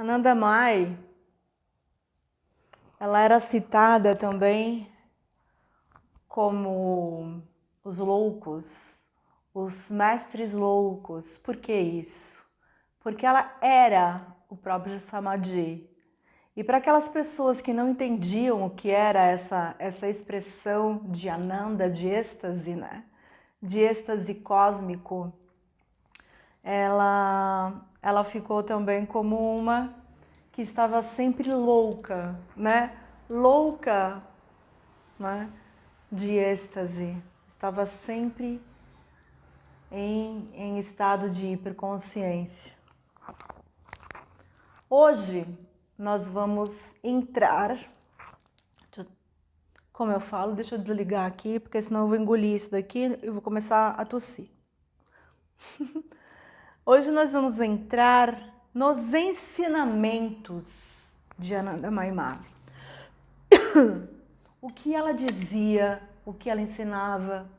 Anandamai, ela era citada também como os loucos, os mestres loucos. Por que isso? Porque ela era o próprio Samadhi. E para aquelas pessoas que não entendiam o que era essa expressão de Ananda, de êxtase, né? De êxtase cósmico, ela ficou também como uma que estava sempre louca, né? Louca, né? De êxtase. Estava sempre em estado de hiperconsciência. Hoje nós vamos entrar, como eu falo, deixa eu desligar aqui, porque senão eu vou engolir isso daqui e vou começar a tossir. Hoje nós vamos entrar nos ensinamentos de Anandamai. O que ela dizia, o que ela ensinava,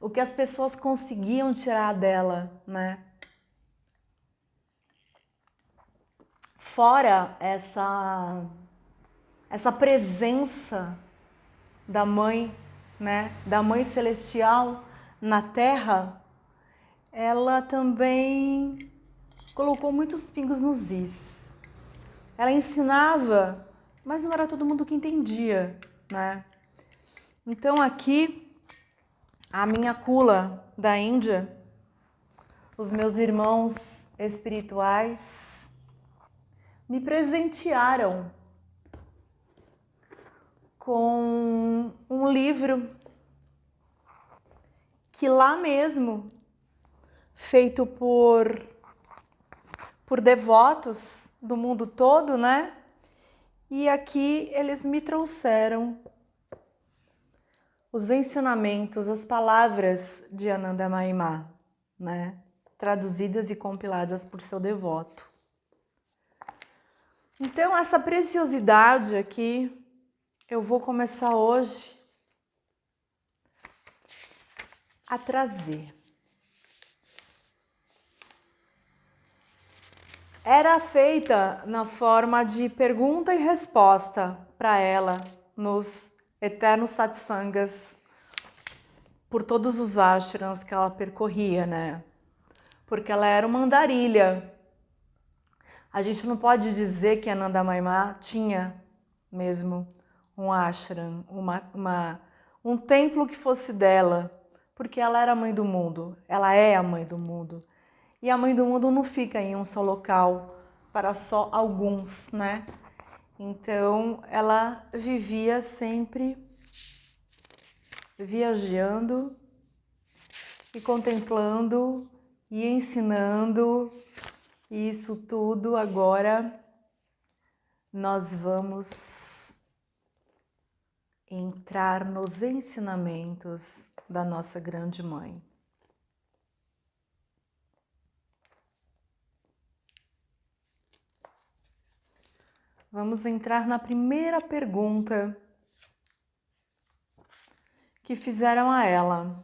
o que as pessoas conseguiam tirar dela, né? Fora essa presença da mãe, né? Da mãe celestial na Terra, ela também colocou muitos pingos nos is. Ela ensinava, mas não era todo mundo que entendia, né? Então aqui, a minha Kula da Índia, os meus irmãos espirituais, me presentearam com um livro que lá mesmo, feito por devotos do mundo todo, né? E aqui eles me trouxeram os ensinamentos, as palavras de Anandamai, né? Traduzidas e compiladas por seu devoto. Então, essa preciosidade aqui, eu vou começar hoje a trazer. Era feita na forma de pergunta e resposta para ela nos eternos satsangas por todos os ashrams que ela percorria, né? Porque ela era uma andarilha. A gente não pode dizer que Anandamai tinha mesmo um ashram, um templo que fosse dela, porque ela era a mãe do mundo, ela é a mãe do mundo. E a mãe do mundo não fica em um só local para só alguns, né? Então, ela vivia sempre viajando e contemplando e ensinando. E isso tudo agora nós vamos entrar nos ensinamentos da nossa grande mãe. Vamos entrar na primeira pergunta que fizeram a ela.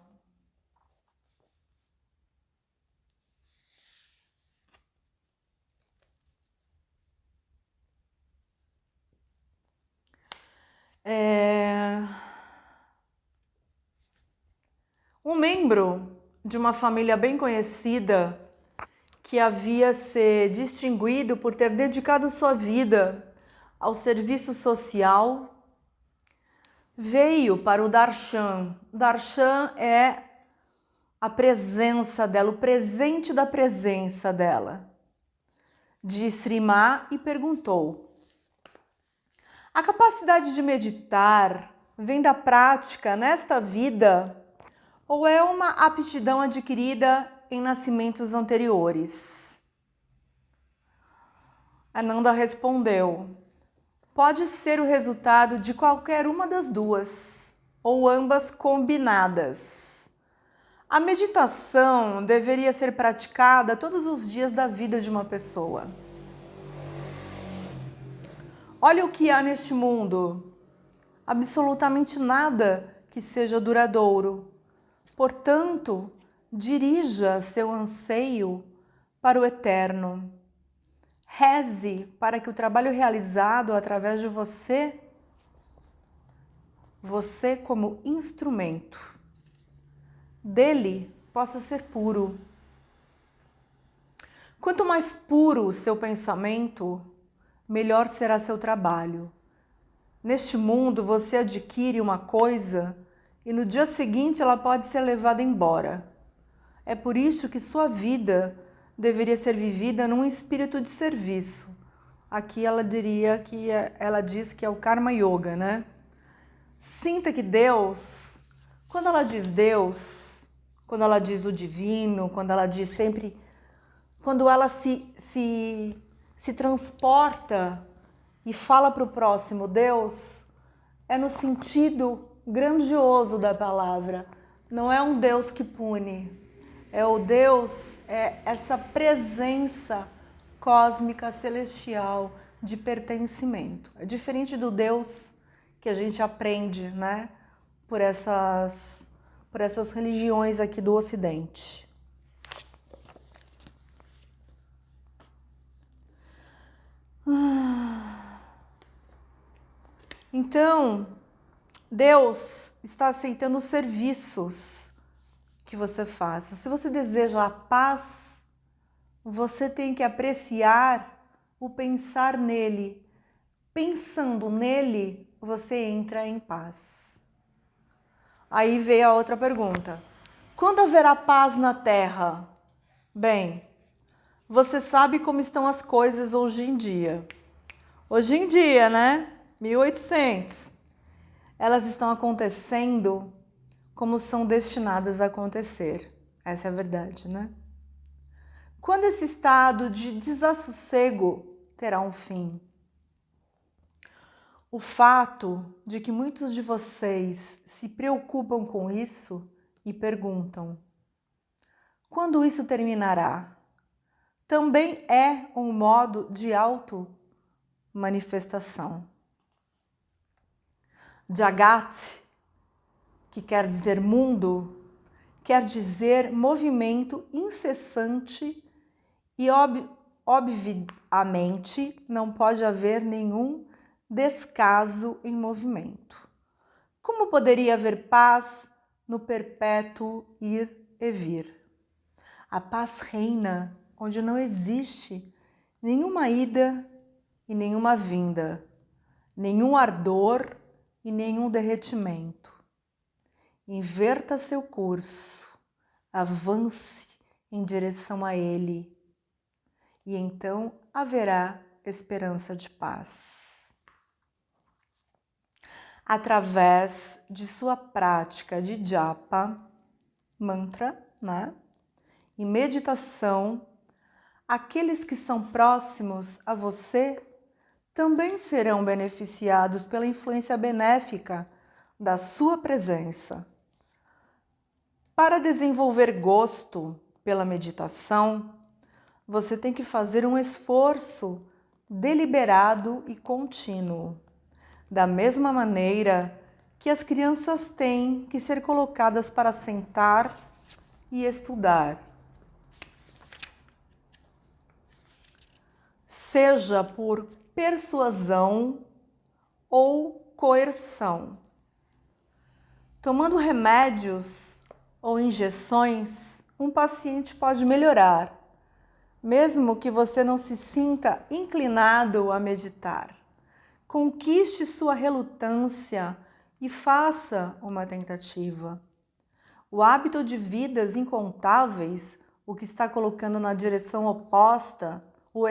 Um membro de uma família bem conhecida que havia se distinguido por ter dedicado sua vida ao serviço social, veio para o darshan. Darshan é a presença dela, o presente da presença dela, de Srimá, e perguntou: a capacidade de meditar vem da prática nesta vida ou é uma aptidão adquirida em nascimentos anteriores? Ananda respondeu: pode ser o resultado de qualquer uma das duas, ou ambas combinadas. A meditação deveria ser praticada todos os dias da vida de uma pessoa. Olha o que há neste mundo. Absolutamente nada que seja duradouro. Portanto, dirija seu anseio para o eterno. Reze para que o trabalho realizado através de você, você como instrumento dele, possa ser puro. Quanto mais puro o seu pensamento, melhor será seu trabalho. Neste mundo, você adquire uma coisa e no dia seguinte ela pode ser levada embora. É por isso que sua vida deveria ser vivida num espírito de serviço. Aqui ela diz que é o Karma Yoga, né? Sinta que Deus, quando ela diz Deus, quando ela diz o divino, quando ela diz sempre, quando ela se transporta e fala para o próximo Deus, é no sentido grandioso da palavra. Não é um Deus que pune, é o Deus, é essa presença cósmica celestial de pertencimento. É diferente do Deus que a gente aprende, né, por essas religiões aqui do Ocidente. Então, Deus está aceitando os serviços que você faça. Se você deseja a paz, você tem que apreciar o pensar nele. Pensando nele, você entra em paz. Aí veio a outra pergunta. Quando haverá paz na Terra? Bem, você sabe como estão as coisas hoje em dia. Hoje em dia, né? 1800. Elas estão acontecendo como são destinadas a acontecer. Essa é a verdade, né? Quando esse estado de desassossego terá um fim? O fato de que muitos de vocês se preocupam com isso e perguntam: quando isso terminará? Também é um modo de auto-manifestação. Jagat, que quer dizer mundo, quer dizer movimento incessante e, obviamente, não pode haver nenhum descaso em movimento. Como poderia haver paz no perpétuo ir e vir? A paz reina onde não existe nenhuma ida e nenhuma vinda, nenhum ardor e nenhum derretimento. Inverta seu curso, avance em direção a ele, e então haverá esperança de paz. Através de sua prática de japa, mantra, né? E meditação, aqueles que são próximos a você também serão beneficiados pela influência benéfica da sua presença. Para desenvolver gosto pela meditação, você tem que fazer um esforço deliberado e contínuo. Da mesma maneira que as crianças têm que ser colocadas para sentar e estudar. Seja por persuasão ou coerção. Tomando remédios ou injeções, um paciente pode melhorar, mesmo que você não se sinta inclinado a meditar. Conquiste sua relutância e faça uma tentativa. O hábito de vidas incontáveis, o que está colocando na direção oposta, o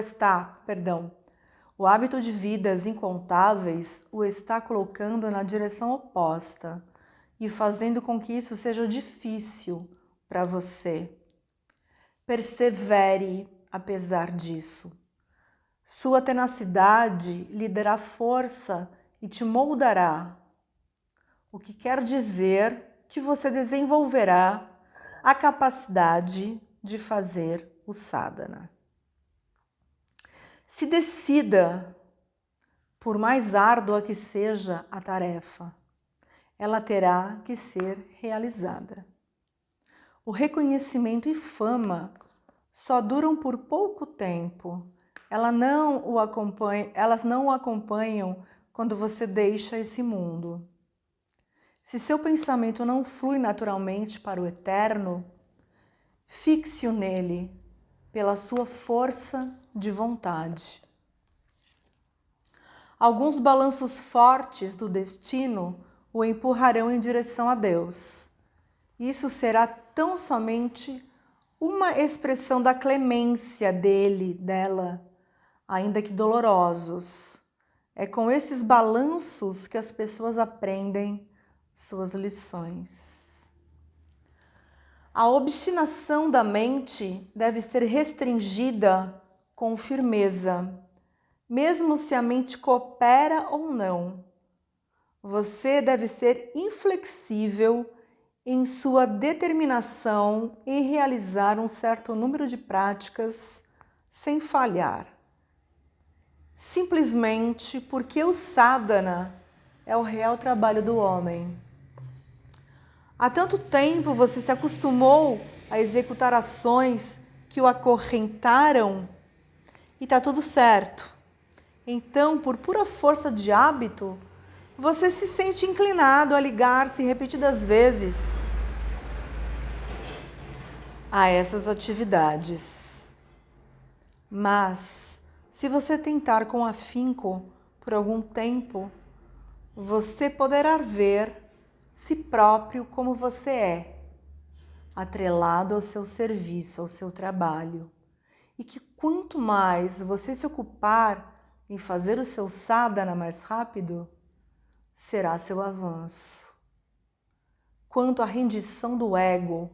hábito de vidas incontáveis o está colocando na direção oposta e fazendo com que isso seja difícil para você. Persevere apesar disso. Sua tenacidade lhe dará força e te moldará, o que quer dizer que você desenvolverá a capacidade de fazer o sadhana. Se decida, por mais árdua que seja a tarefa, ela terá que ser realizada. O reconhecimento e fama só duram por pouco tempo, elas não o acompanham quando você deixa esse mundo. Se seu pensamento não flui naturalmente para o eterno, fixe-o nele pela sua força de vontade. Alguns balanços fortes do destino o empurrarão em direção a Deus. Isso será tão somente uma expressão da clemência dela, ainda que dolorosos. É com esses balanços que as pessoas aprendem suas lições. A obstinação da mente deve ser restringida com firmeza, mesmo se a mente coopera ou não. Você deve ser inflexível em sua determinação em realizar um certo número de práticas sem falhar. Simplesmente porque o sadhana é o real trabalho do homem. Há tanto tempo você se acostumou a executar ações que o acorrentaram e está tudo certo. Então, por pura força de hábito, você se sente inclinado a ligar-se repetidas vezes a essas atividades. Mas, se você tentar com afinco por algum tempo, você poderá ver si próprio como você é, atrelado ao seu serviço, ao seu trabalho. E que quanto mais você se ocupar em fazer o seu sadhana mais rápido, será seu avanço. Quanto à rendição do ego,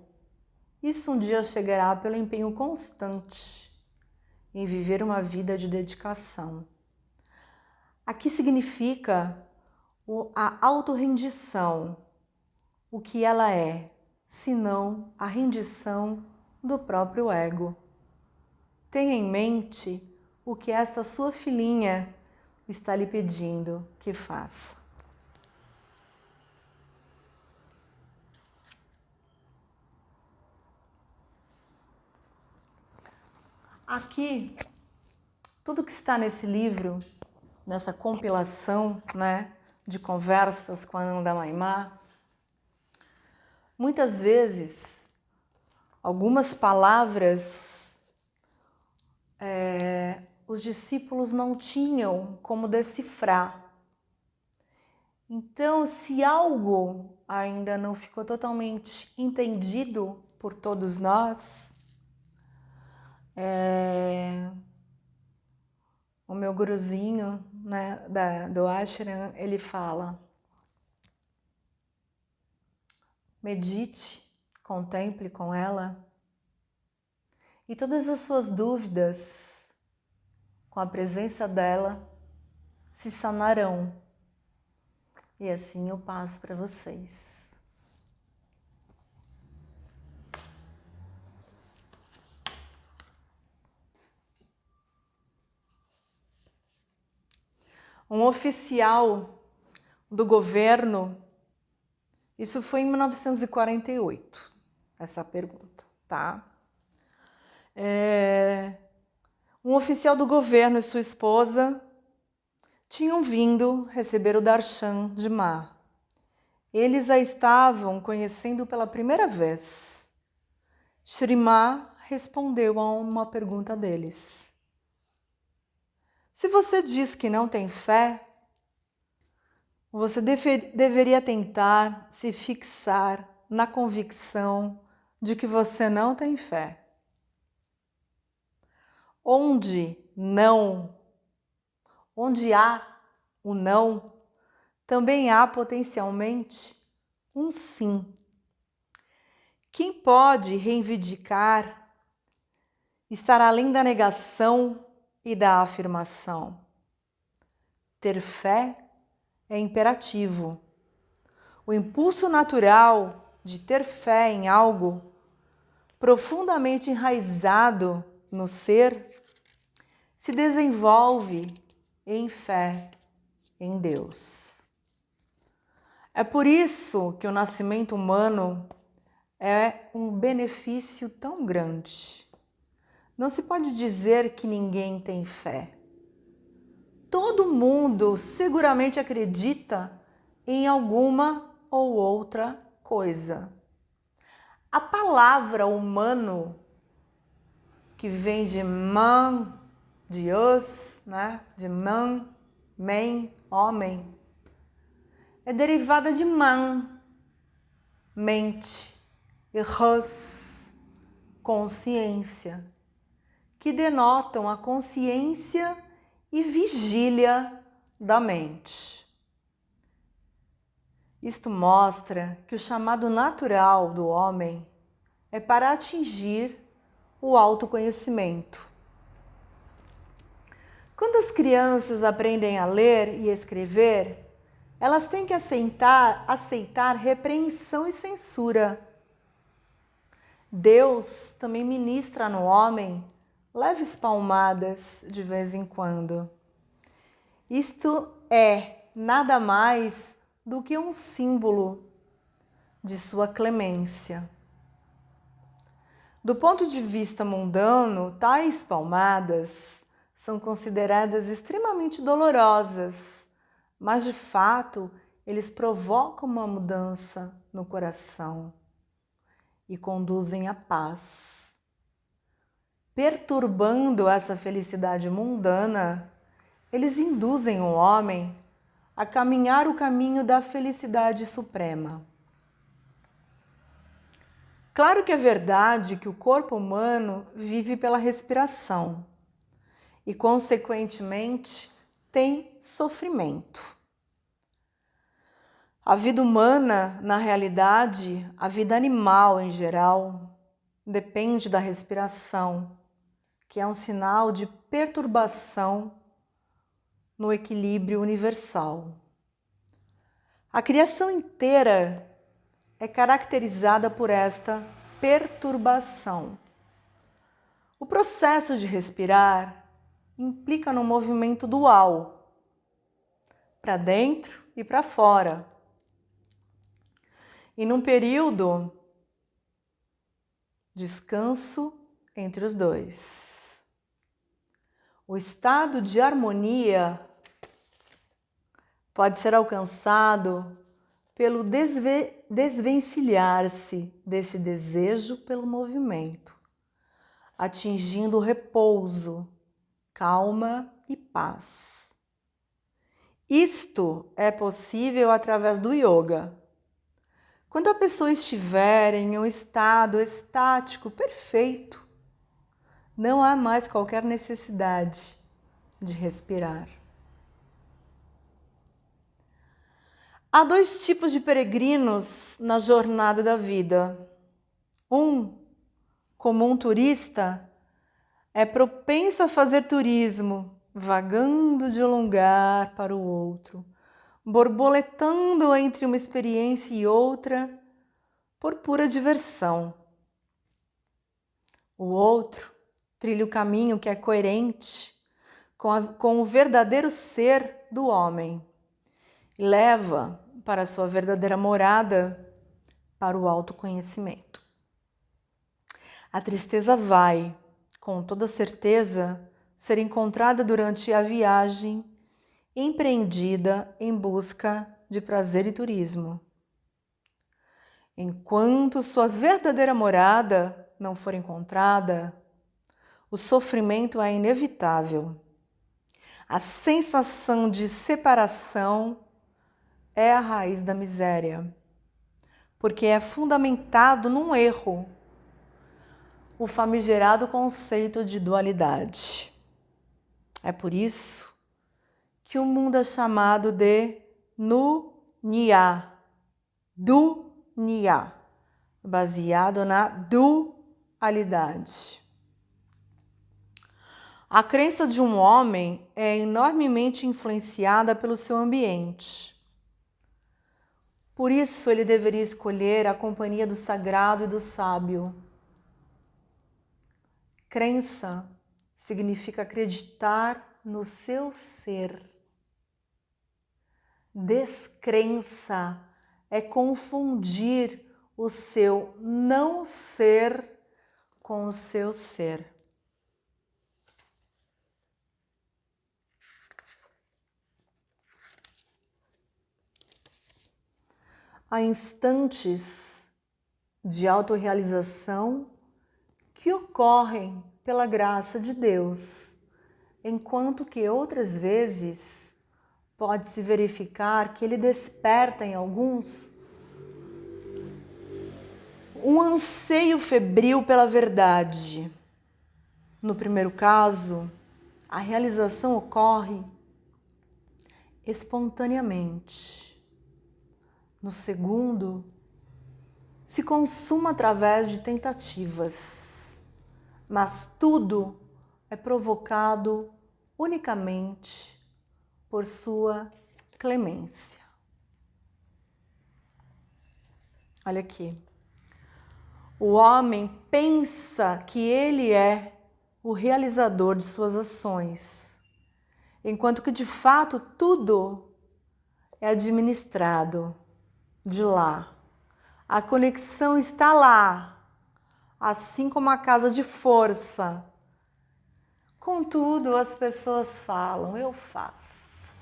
isso um dia chegará pelo empenho constante em viver uma vida de dedicação. Aqui significa a autorrendição, o que ela é, senão a rendição do próprio ego. Tenha em mente o que esta sua filhinha está lhe pedindo que faça. Aqui, tudo que está nesse livro, nessa compilação, de conversas com a Ananda Maimá, muitas vezes, algumas palavras os discípulos não tinham como decifrar. Então, se algo ainda não ficou totalmente entendido por todos nós, o meu guruzinho, do ashram, ele fala: medite, contemple com ela, e todas as suas dúvidas, com a presença dela, se sanarão. E assim eu passo para vocês. Um oficial do governo, isso foi em 1948, essa pergunta, tá? Um oficial do governo e sua esposa tinham vindo receber o darshan de Ma. Eles a estavam conhecendo pela primeira vez. Shri Ma respondeu a uma pergunta deles. Se você diz que não tem fé, você deveria tentar se fixar na convicção de que você não tem fé. Onde há o não, também há potencialmente um sim. Quem pode reivindicar estar além da negação e da afirmação? Ter fé é imperativo. O impulso natural de ter fé em algo profundamente enraizado no ser se desenvolve em fé em Deus. É por isso que o nascimento humano é um benefício tão grande. não se pode dizer que ninguém tem fé. Todo mundo seguramente acredita em alguma ou outra coisa. A palavra humano, que vem de man, de os, né? De man, men, homem, é derivada de man, mente, e ros, consciência, que denotam a consciência e vigília da mente. Isto mostra que o chamado natural do homem é para atingir o autoconhecimento. Quando as crianças aprendem a ler e escrever, elas têm que aceitar repreensão e censura. Deus também ministra no homem leves palmadas de vez em quando. Isto é nada mais do que um símbolo de sua clemência. Do ponto de vista mundano, tais palmadas são consideradas extremamente dolorosas, mas de fato eles provocam uma mudança no coração e conduzem à paz. Perturbando essa felicidade mundana, eles induzem o homem a caminhar o caminho da felicidade suprema. Claro que é verdade que o corpo humano vive pela respiração e, consequentemente, tem sofrimento. A vida humana, na realidade, a vida animal em geral, depende da respiração, que é um sinal de perturbação no equilíbrio universal. A criação inteira é caracterizada por esta perturbação. O processo de respirar implica no movimento dual, para dentro e para fora. E num período descanso entre os dois. O estado de harmonia pode ser alcançado pelo desvencilhar-se desse desejo pelo movimento, atingindo repouso, calma e paz. Isto é possível através do yoga. Quando a pessoa estiver em um estado estático perfeito, não há mais qualquer necessidade de respirar. Há dois tipos de peregrinos na jornada da vida. Um, como um turista, é propenso a fazer turismo, vagando de um lugar para o outro, borboletando entre uma experiência e outra por pura diversão. O outro trilha o caminho que é coerente com o verdadeiro ser do homem e leva para a sua verdadeira morada, para o autoconhecimento. A tristeza vai, com toda certeza, ser encontrada durante a viagem empreendida em busca de prazer e turismo. Enquanto sua verdadeira morada não for encontrada, o sofrimento é inevitável. A sensação de separação é a raiz da miséria, porque é fundamentado num erro, o famigerado conceito de dualidade. É por isso que o mundo é chamado de Dunya, baseado na dualidade. A crença de um homem é enormemente influenciada pelo seu ambiente. Por isso, ele deveria escolher a companhia do sagrado e do sábio. Crença significa acreditar no seu ser. Descrença é confundir o seu não ser com o seu ser. há instantes de autorrealização que ocorrem pela graça de Deus, enquanto que outras vezes pode-se verificar que ele desperta em alguns um anseio febril pela verdade. No primeiro caso, a realização ocorre espontaneamente. No segundo, se consuma através de tentativas, mas tudo é provocado unicamente por sua clemência. Olha aqui. O homem pensa que ele é o realizador de suas ações, enquanto que de fato tudo é administrado de lá. A conexão está lá, assim como a casa de força. Contudo, as pessoas falam, eu faço.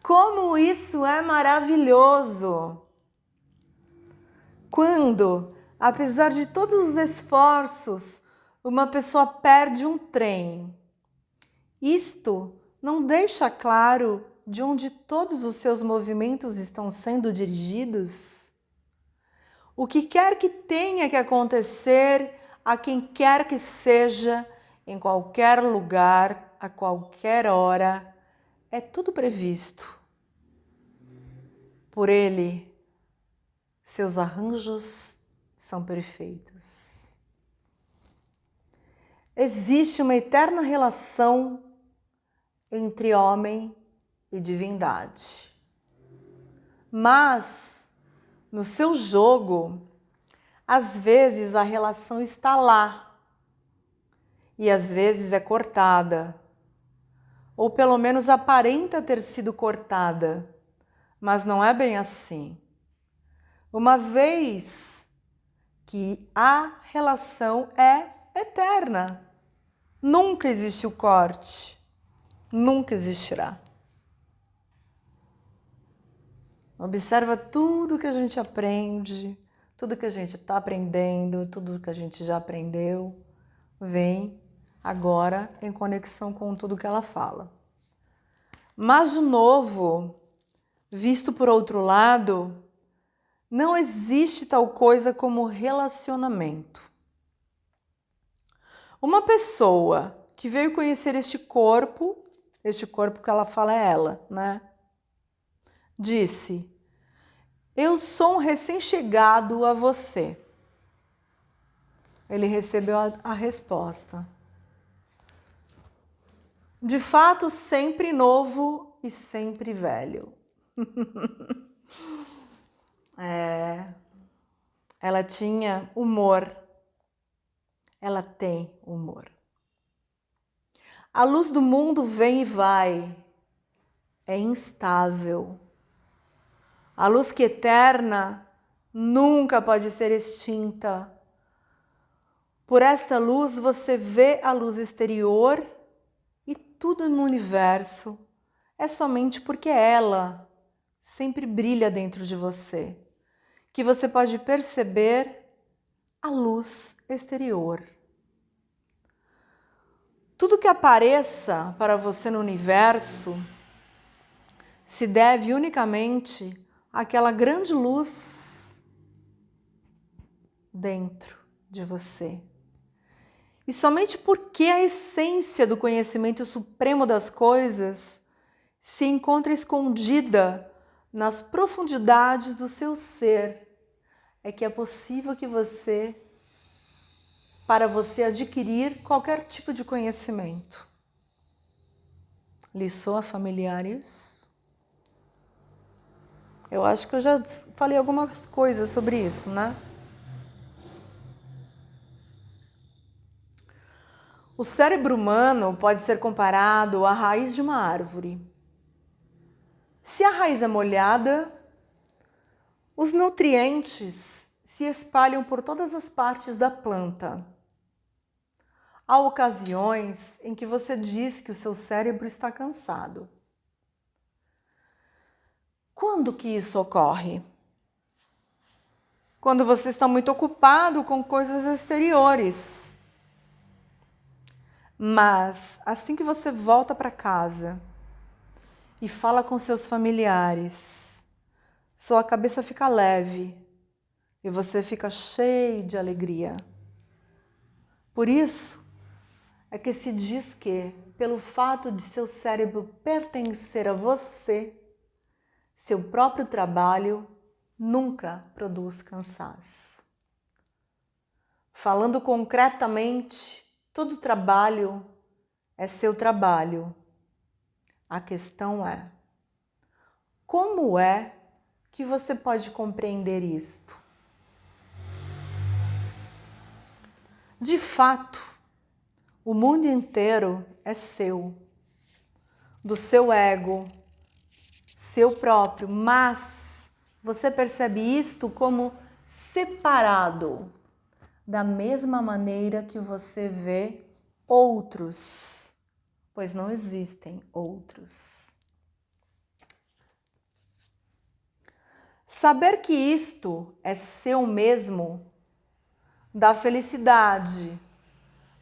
Como isso é maravilhoso! Quando, apesar de todos os esforços, uma pessoa perde um trem. Isto não deixa claro de onde todos os seus movimentos estão sendo dirigidos? O que quer que tenha que acontecer a quem quer que seja, em qualquer lugar, a qualquer hora, é tudo previsto por ele. Seus arranjos são perfeitos. Existe uma eterna relação entre homem e divindade. Mas, no seu jogo, às vezes a relação está lá e às vezes é cortada, ou pelo menos aparenta ter sido cortada, mas não é bem assim. Uma vez que a relação é eterna, nunca existe o corte, nunca existirá. Observa tudo que a gente aprende, tudo que a gente está aprendendo, tudo que a gente já aprendeu, vem agora em conexão com tudo que ela fala. Mas, de novo, visto por outro lado, não existe tal coisa como relacionamento. Uma pessoa que veio conhecer este corpo que ela fala é ela, né? Disse: eu sou um recém-chegado a você. Ele recebeu a resposta: de fato, sempre novo e sempre velho. Ela tinha humor. Ela tem humor. A luz do mundo vem e vai. É instável. A luz que é eterna nunca pode ser extinta. Por esta luz você vê a luz exterior e tudo no universo é somente porque ela sempre brilha dentro de você, que você pode perceber a luz exterior. Tudo que apareça para você no universo se deve unicamente àquela grande luz dentro de você. E somente porque a essência do conhecimento supremo das coisas se encontra escondida nas profundidades do seu ser, é que é possível que para você adquirir qualquer tipo de conhecimento. Lhe soa familiar isso? Eu acho que eu já falei algumas coisas sobre isso, né? O cérebro humano pode ser comparado à raiz de uma árvore. Se a raiz é molhada, os nutrientes se espalham por todas as partes da planta. Há ocasiões em que você diz que o seu cérebro está cansado. Quando que isso ocorre? Quando você está muito ocupado com coisas exteriores. Mas assim que você volta para casa e fala com seus familiares, sua cabeça fica leve e você fica cheio de alegria. Por isso é que se diz que, pelo fato de seu cérebro pertencer a você, seu próprio trabalho nunca produz cansaço. Falando concretamente, todo trabalho é seu trabalho. A questão é, como é que você pode compreender isto? De fato, o mundo inteiro é seu, do seu ego, seu próprio, mas você percebe isto como separado, da mesma maneira que você vê outros, pois não existem outros. Saber que isto é seu mesmo dá felicidade,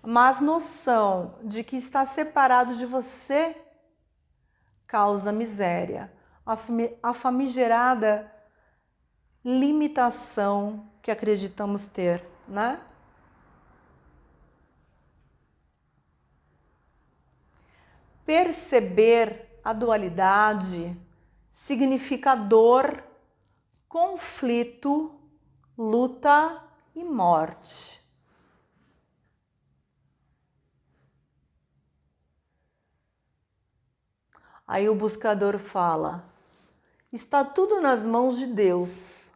mas noção de que está separado de você causa miséria, a famigerada limitação que acreditamos ter, né? Perceber a dualidade significa dor, conflito, luta e morte. Aí o buscador fala: está tudo nas mãos de Deus.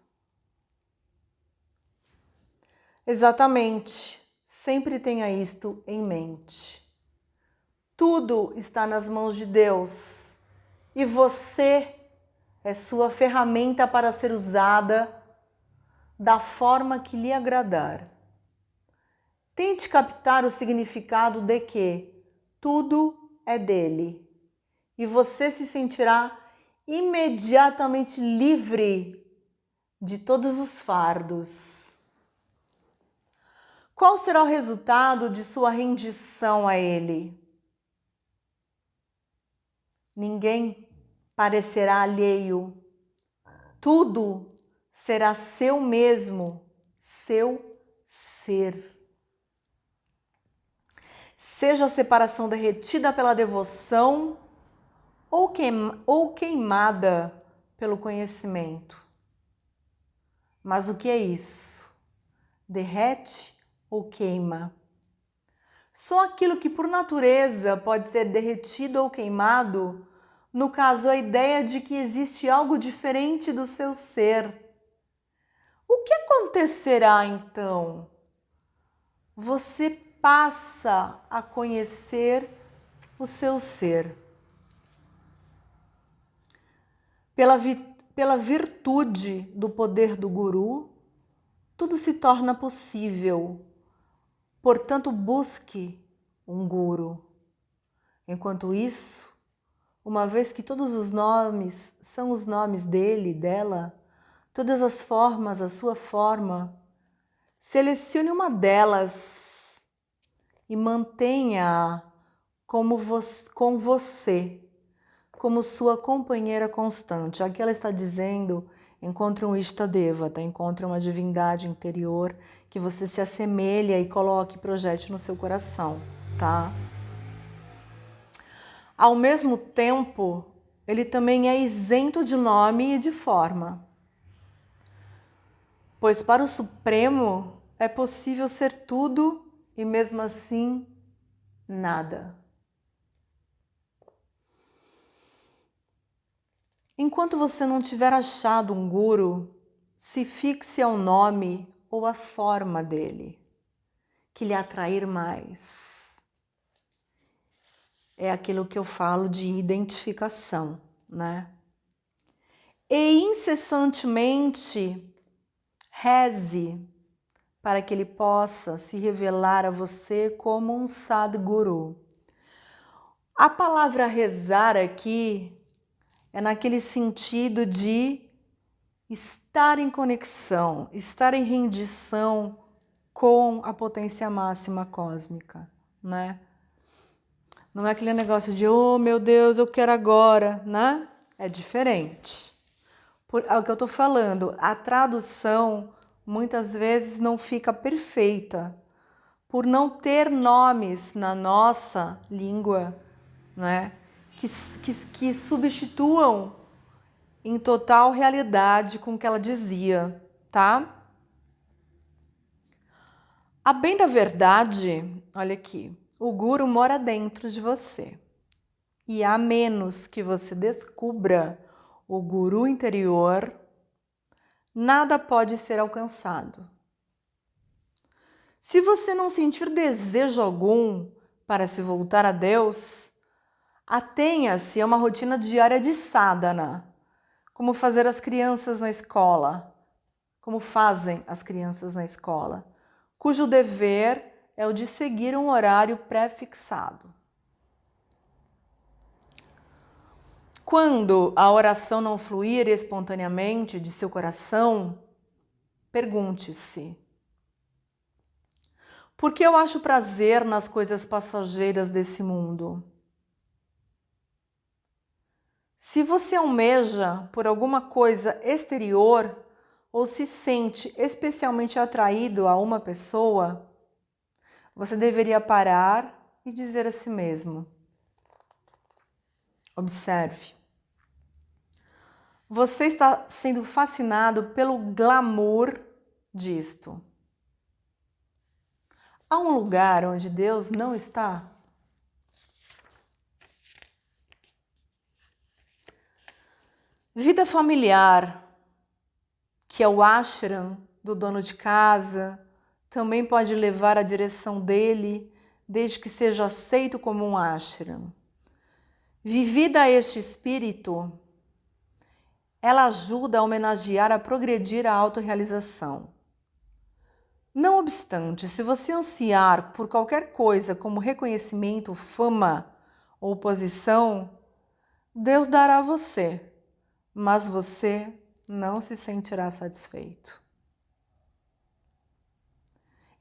Exatamente, sempre tenha isto em mente. Tudo está nas mãos de Deus e você é sua ferramenta para ser usada da forma que lhe agradar. Tente captar o significado de que tudo é dele e você se sentirá imediatamente livre de todos os fardos. Qual será o resultado de sua rendição a ele? Ninguém parecerá alheio. Tudo será seu mesmo, seu ser. Seja a separação derretida pela devoção ou queimada pelo conhecimento. Mas o que é isso? Derrete ou queima? Só aquilo que por natureza pode ser derretido ou queimado, no caso a ideia de que existe algo diferente do seu ser. O que acontecerá então? Você passa a conhecer o seu ser. Pela virtude do poder do guru, tudo se torna possível. Portanto, busque um guru. Enquanto isso, uma vez que todos os nomes são os nomes dele, dela, todas as formas, a sua forma, selecione uma delas e mantenha-a com você, como sua companheira constante. Aqui ela está dizendo, encontre um Ishtadevata, encontre uma divindade interior que você se assemelha e coloque, projete no seu coração, tá? Ao mesmo tempo, ele também é isento de nome e de forma. Pois para o Supremo é possível ser tudo e mesmo assim nada. Enquanto você não tiver achado um guru, se fixe ao nome ou à forma dele, que lhe atrair mais. É aquilo que eu falo de identificação, né? E incessantemente reze para que ele possa se revelar a você como um Sadguru. A palavra rezar aqui é naquele sentido de estar em conexão, estar em rendição com a potência máxima cósmica, né? Não é aquele negócio de, oh meu Deus, eu quero agora, né? É diferente. É o que eu tô falando, a tradução muitas vezes não fica perfeita, por não ter nomes na nossa língua, né? Que substituam em total realidade com o que ela dizia, tá? A bem da verdade, olha aqui, o guru mora dentro de você. E a menos que você descubra o guru interior, nada pode ser alcançado. Se você não sentir desejo algum para se voltar a Deus, atenha-se a uma rotina diária de sadhana, como fazer as crianças na escola, como fazem as crianças na escola, cujo dever é o de seguir um horário pré-fixado. Quando a oração não fluir espontaneamente de seu coração, pergunte-se: por que eu acho prazer nas coisas passageiras desse mundo? Se você almeja por alguma coisa exterior ou se sente especialmente atraído a uma pessoa, você deveria parar e dizer a si mesmo: observe. Você está sendo fascinado pelo glamour disto. Há um lugar onde Deus não está? Vida familiar, que é o ashram do dono de casa, também pode levar à direção dele, desde que seja aceito como um ashram. Vivida este espírito, ela ajuda a homenagear, a progredir a autorrealização. Não obstante, se você ansiar por qualquer coisa como reconhecimento, fama ou posição, Deus dará a você, mas você não se sentirá satisfeito.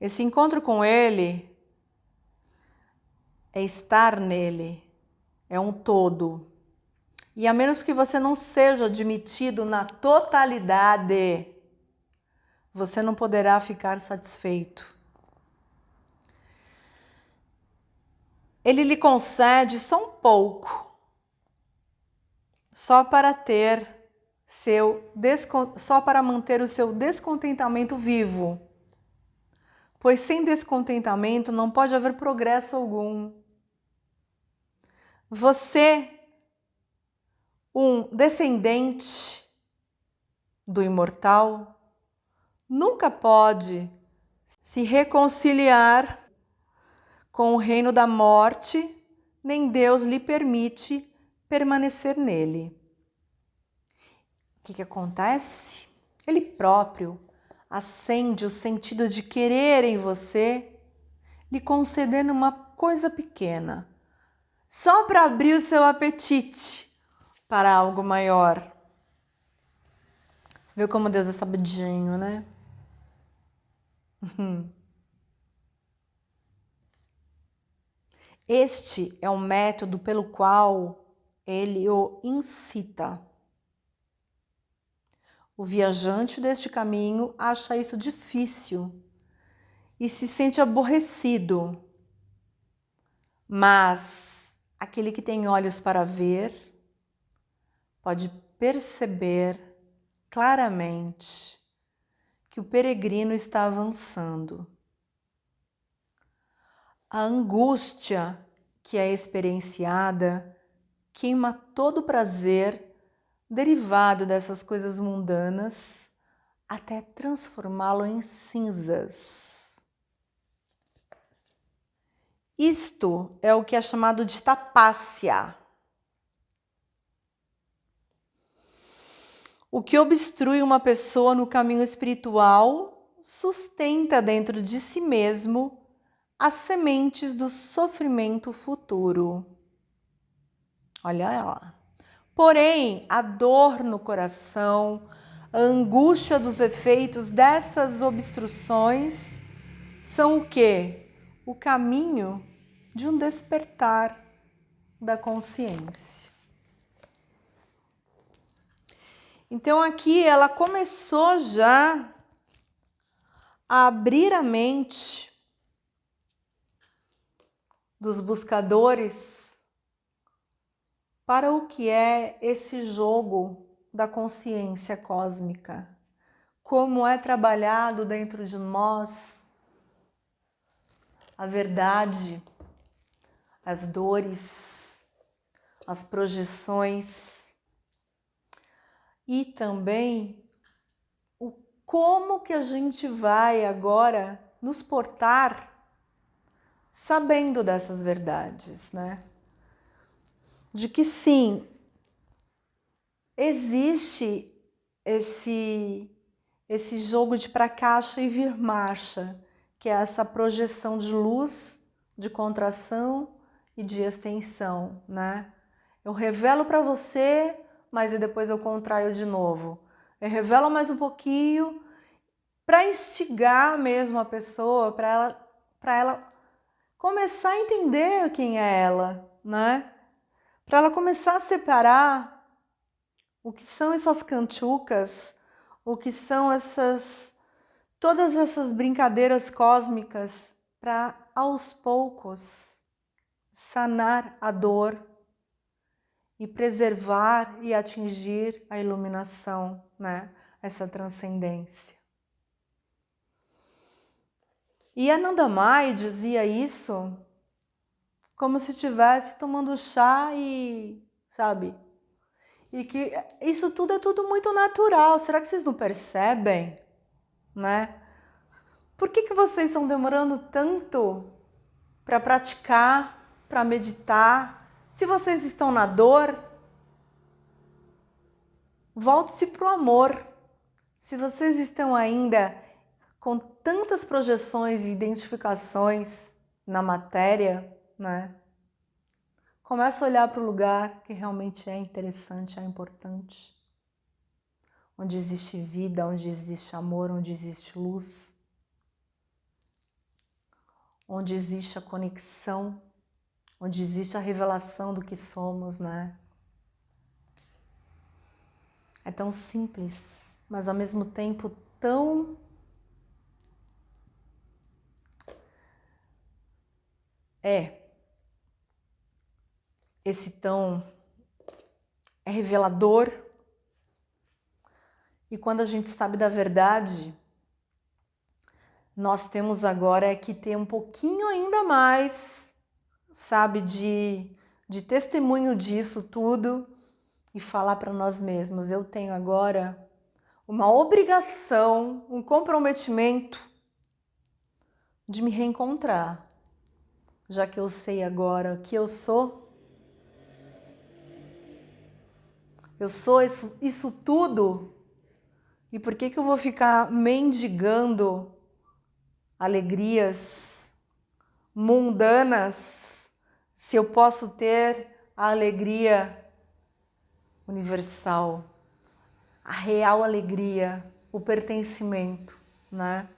Esse encontro com Ele é estar nele, é um todo. E a menos que você não seja admitido na totalidade, você não poderá ficar satisfeito. Ele lhe concede só um pouco, só para manter o seu descontentamento vivo. Pois sem descontentamento não pode haver progresso algum. Você, um descendente do imortal, nunca pode se reconciliar com o reino da morte, nem Deus lhe permite permanecer nele. O que acontece? Ele próprio acende o sentido de querer em você, lhe concedendo uma coisa pequena, só para abrir o seu apetite para algo maior. Você viu como Deus é sabidinho, né? Este é o método pelo qual ele o incita. O viajante deste caminho acha isso difícil e se sente aborrecido. Mas aquele que tem olhos para ver pode perceber claramente que o peregrino está avançando. A angústia que é experienciada queima todo o prazer derivado dessas coisas mundanas até transformá-lo em cinzas. Isto é o que é chamado de tapasya. O que obstrui uma pessoa no caminho espiritual sustenta dentro de si mesmo as sementes do sofrimento futuro. Olha lá. Porém, a dor no coração, a angústia dos efeitos dessas obstruções são o quê? O caminho de um despertar da consciência. Então aqui ela começou já a abrir a mente dos buscadores para o que é esse jogo da consciência cósmica, como é trabalhado dentro de nós a verdade, as dores, as projeções e também o como que a gente vai agora nos portar sabendo dessas verdades, né? De que sim, existe esse jogo de pra caixa e vir marcha, que é essa projeção de luz, de contração e de extensão, né? Eu revelo para você, mas depois eu contraio de novo. Eu revelo mais um pouquinho para instigar mesmo a pessoa, para ela começar a entender quem é ela, né? Para ela começar a separar o que são essas canchucas, o que são todas essas brincadeiras cósmicas, para aos poucos sanar a dor e preservar e atingir a iluminação, né? Essa transcendência. E a Nanda Mai dizia isso como se estivesse tomando chá e, sabe? E que isso tudo é tudo muito natural. Será que vocês não percebem, né? Por que vocês estão demorando tanto para praticar, para meditar? Se vocês estão na dor, volte-se para o amor. Se vocês estão ainda com tantas projeções e identificações na matéria, né? Começa a olhar para o lugar que realmente é interessante, é importante. Onde existe vida, onde existe amor, onde existe luz. Onde existe a conexão, onde existe a revelação do que somos, né? É tão simples, mas ao mesmo tempo tão esse tão é revelador. E quando a gente sabe da verdade, nós temos agora que ter um pouquinho ainda mais, sabe, de testemunho disso tudo e falar para nós mesmos: eu tenho agora uma obrigação, um comprometimento de me reencontrar, já que eu sei agora que eu sou isso tudo. E por que eu vou ficar mendigando alegrias mundanas se eu posso ter a alegria universal, a real alegria, o pertencimento, né?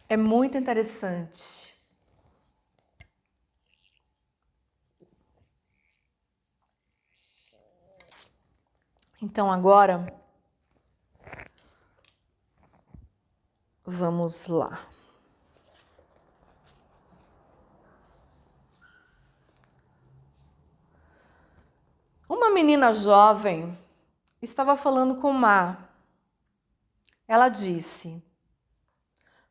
É muito interessante. Então agora vamos lá. Uma menina jovem estava falando com Má. Ela disse: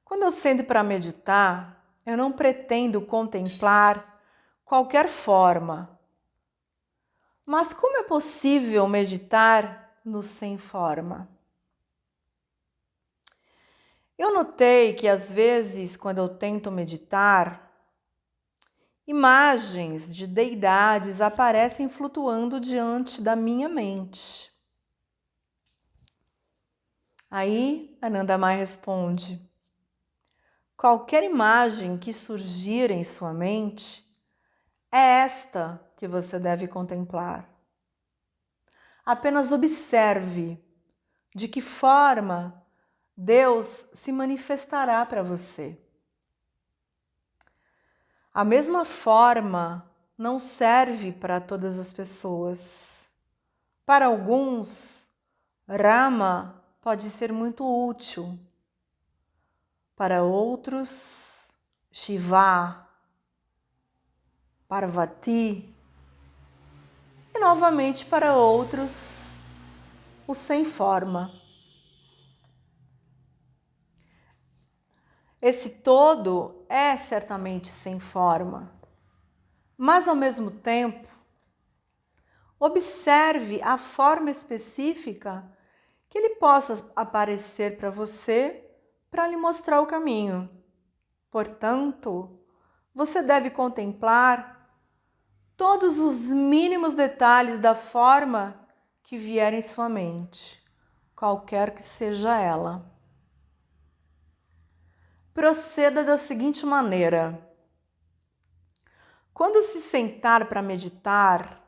quando eu sento para meditar, eu não pretendo contemplar qualquer forma. Mas como é possível meditar no sem forma? Eu notei que às vezes, quando eu tento meditar, imagens de deidades aparecem flutuando diante da minha mente. Aí, Anandamai responde: qualquer imagem que surgir em sua mente é esta que você deve contemplar. Apenas observe de que forma Deus se manifestará para você. A mesma forma não serve para todas as pessoas. Para alguns, Rama pode ser muito útil. Para outros, Shiva, Parvati. E novamente para outros, o sem forma. Esse todo é certamente sem forma, mas ao mesmo tempo, observe a forma específica que ele possa aparecer para você para lhe mostrar o caminho. Portanto, você deve contemplar todos os mínimos detalhes da forma que vier em sua mente, qualquer que seja ela. Proceda da seguinte maneira. Quando se sentar para meditar,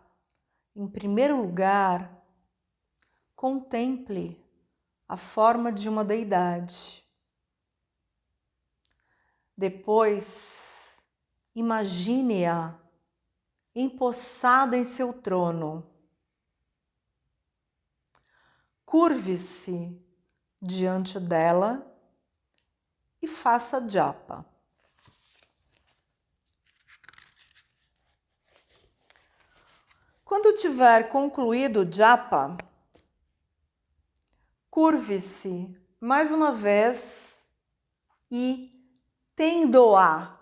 em primeiro lugar, contemple a forma de uma deidade. Depois, imagine-a empossada em seu trono. Curve-se diante dela e faça japa. Quando tiver concluído o japa, curve-se mais uma vez e, tendo-a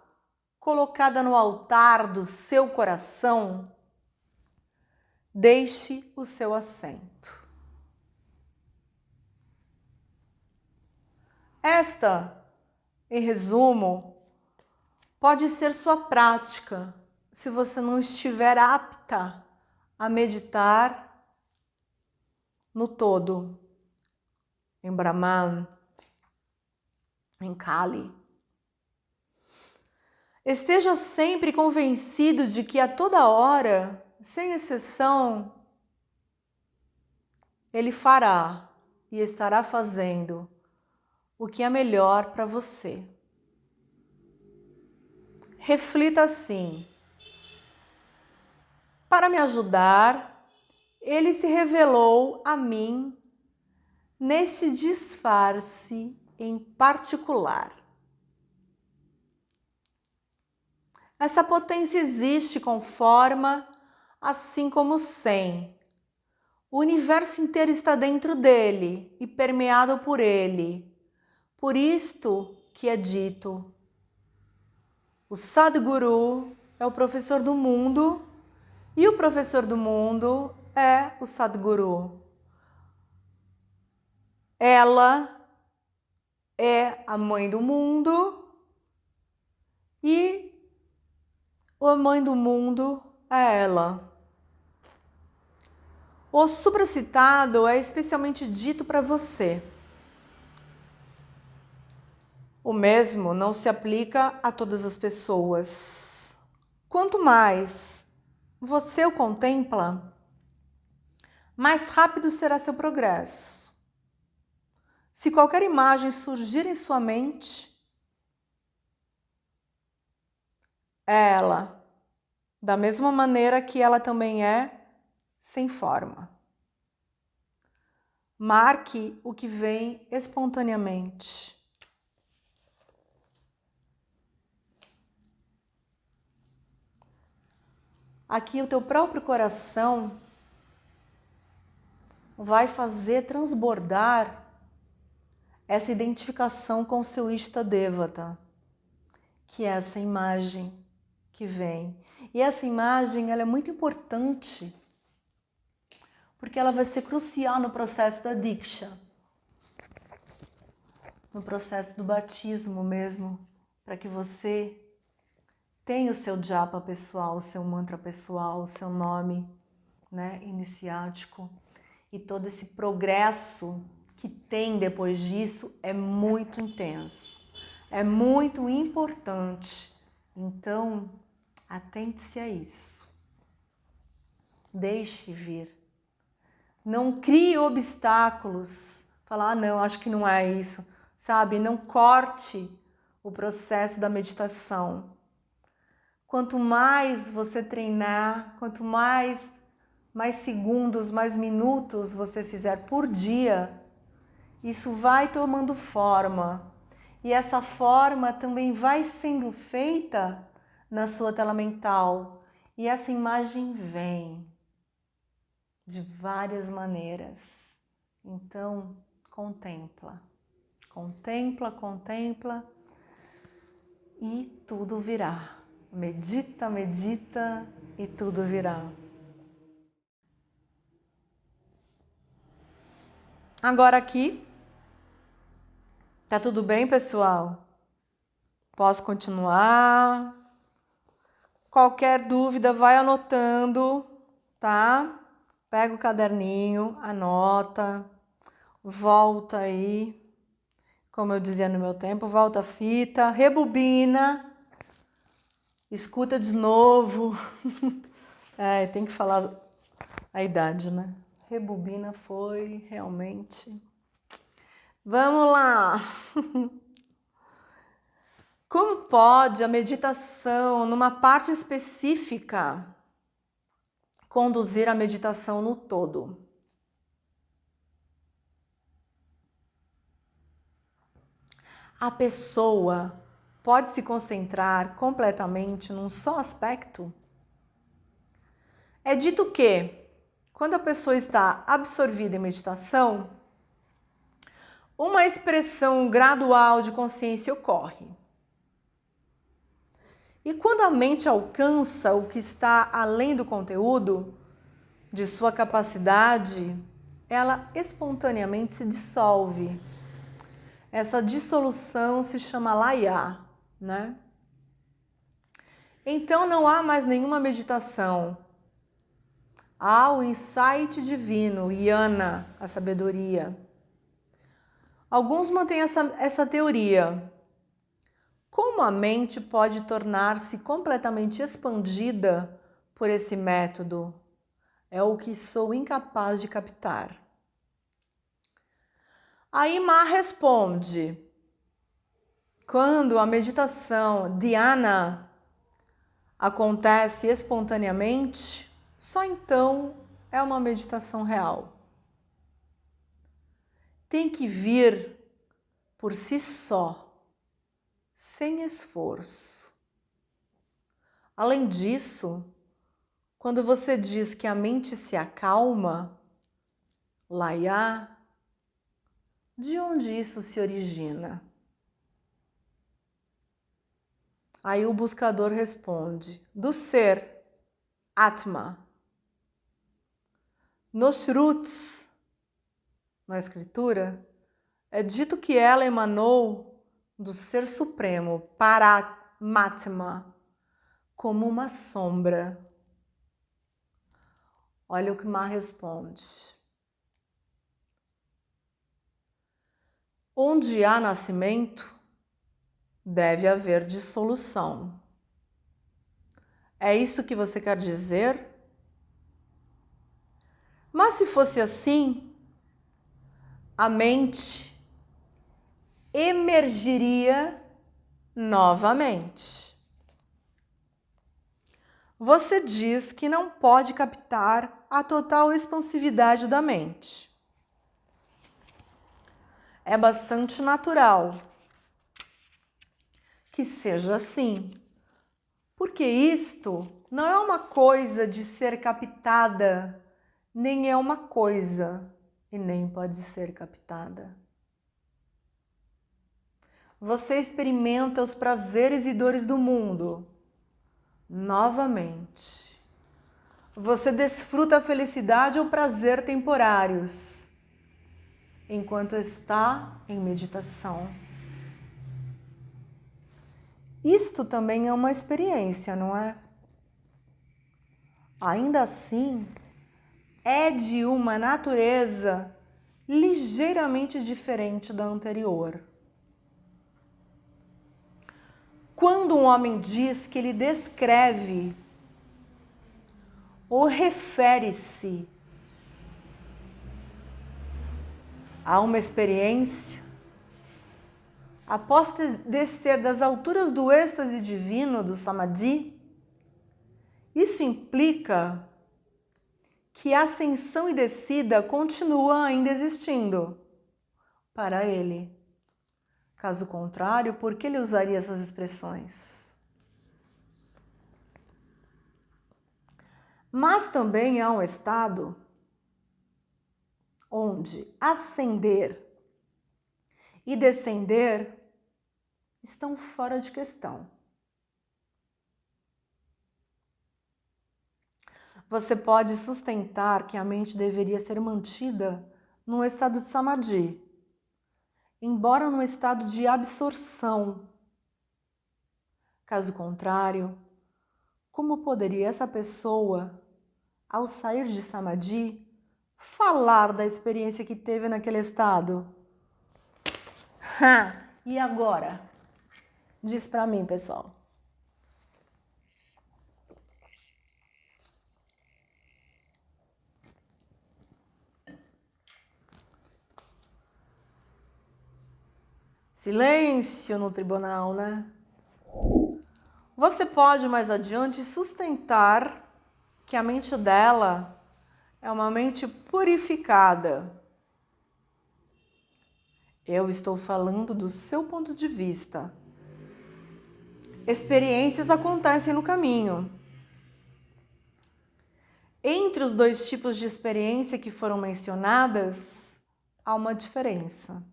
colocada no altar do seu coração, deixe o seu assento. Esta, em resumo, pode ser sua prática se você não estiver apta a meditar no todo, em Brahman, em Kali. Esteja sempre convencido de que a toda hora, sem exceção, ele fará e estará fazendo o que é melhor para você. Reflita assim. Para me ajudar, ele se revelou a mim neste disfarce em particular. Essa potência existe com forma, assim como sem. O universo inteiro está dentro dele e permeado por ele. Por isto que é dito: o Sadguru é o professor do mundo e o professor do mundo é o Sadguru. Ela é a mãe do mundo e a mãe do mundo é ela. O supracitado é especialmente dito para você. O mesmo não se aplica a todas as pessoas. Quanto mais você o contempla, mais rápido será seu progresso. Se qualquer imagem surgir em sua mente, é ela, da mesma maneira que ela também é sem forma. Marque o que vem espontaneamente. Aqui o teu próprio coração vai fazer transbordar essa identificação com o seu Ishta Devata, que é essa imagem que vem. E essa imagem ela é muito importante, porque ela vai ser crucial no processo da Diksha, no processo do batismo mesmo, para que você tenha o seu japa pessoal, o seu mantra pessoal, o seu nome, né, iniciático. E todo esse progresso que tem depois disso é muito intenso, é muito importante. Então, atente-se a isso. Deixe vir. Não crie obstáculos. Falar, não, acho que não é isso. Sabe? Não corte o processo da meditação. Quanto mais você treinar, quanto mais segundos, mais minutos você fizer por dia, isso vai tomando forma. E essa forma também vai sendo feita na sua tela mental. E essa imagem vem de várias maneiras. Então, contempla. Contempla, contempla e tudo virá. Medita, medita e tudo virá. Agora aqui, tá tudo bem, pessoal? Posso continuar? Qualquer dúvida, vai anotando, tá? Pega o caderninho, anota, volta aí, como eu dizia no meu tempo, volta a fita, rebobina, escuta de novo. Tem que falar a idade, né? Rebobina foi realmente. Vamos lá! Como pode a meditação, numa parte específica, conduzir a meditação no todo? A pessoa pode se concentrar completamente num só aspecto? É dito que, quando a pessoa está absorvida em meditação, uma expressão gradual de consciência ocorre. E quando a mente alcança o que está além do conteúdo, de sua capacidade, ela espontaneamente se dissolve. Essa dissolução se chama laya, né? Então não há mais nenhuma meditação. Há o insight divino, jnana, a sabedoria. Alguns mantêm essa teoria. Como a mente pode tornar-se completamente expandida por esse método? É o que sou incapaz de captar. Aí Ma responde, quando a meditação dhyana acontece espontaneamente, só então é uma meditação real. Tem que vir por si só, sem esforço. Além disso, quando você diz que a mente se acalma, laya, de onde isso se origina? Aí o buscador responde, do ser, Atma. Nos Shrutis, na escritura, é dito que ela emanou do Ser Supremo, Paramatma, como uma sombra. Olha o que Ma responde. Onde há nascimento, deve haver dissolução. É isso que você quer dizer? Mas se fosse assim, a mente emergiria novamente. Você diz que não pode captar a total expansividade da mente. É bastante natural que seja assim, porque isto não é uma coisa de ser captada, nem é uma coisa e nem pode ser captada. Você experimenta os prazeres e dores do mundo novamente. Você desfruta a felicidade ou prazer temporários enquanto está em meditação. Isto também é uma experiência, não é? Ainda assim, é de uma natureza ligeiramente diferente da anterior. Quando um homem diz que ele descreve ou refere-se a uma experiência após descer das alturas do êxtase divino do Samadhi. Isso implica que a ascensão e descida continua ainda existindo para ele. Caso contrário, por que ele usaria essas expressões? Mas também há um estado onde ascender e descender estão fora de questão. Você pode sustentar que a mente deveria ser mantida num estado de samadhi, embora num estado de absorção. Caso contrário, como poderia essa pessoa, ao sair de samadhi, falar da experiência que teve naquele estado? E agora? Diz pra mim, pessoal. Silêncio no tribunal, né? Você pode mais adiante sustentar que a mente dela é uma mente purificada. Eu estou falando do seu ponto de vista. Experiências acontecem no caminho. Entre os dois tipos de experiência que foram mencionadas, há uma diferença.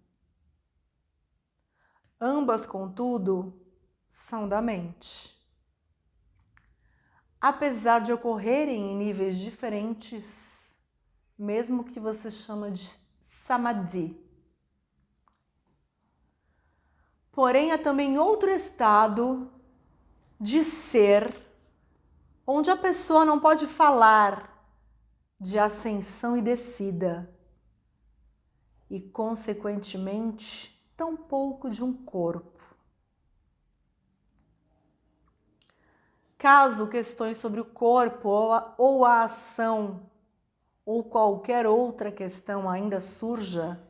Ambas, contudo, são da mente. Apesar de ocorrerem em níveis diferentes, mesmo que você chama de samadhi. Porém, há também outro estado de ser, onde a pessoa não pode falar de ascensão e descida, e, consequentemente, tampouco de um corpo. Caso questões sobre o corpo ou a ação ou qualquer outra questão ainda surja,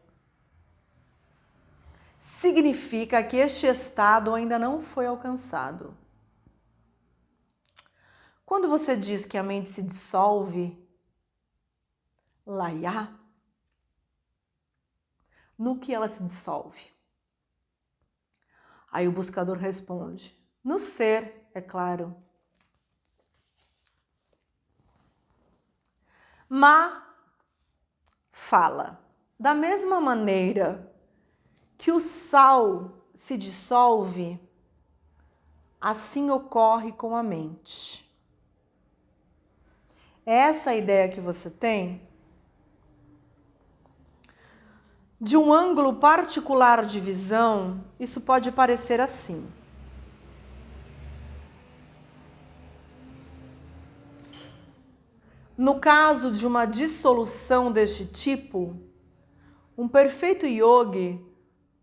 significa que este estado ainda não foi alcançado. Quando você diz que a mente se dissolve, laya, no que ela se dissolve? Aí o buscador responde, no ser, é claro. Ma fala, da mesma maneira que o sal se dissolve, assim ocorre com a mente. Essa é a ideia que você tem? De um ângulo particular de visão, isso pode parecer assim. No caso de uma dissolução deste tipo, um perfeito yogi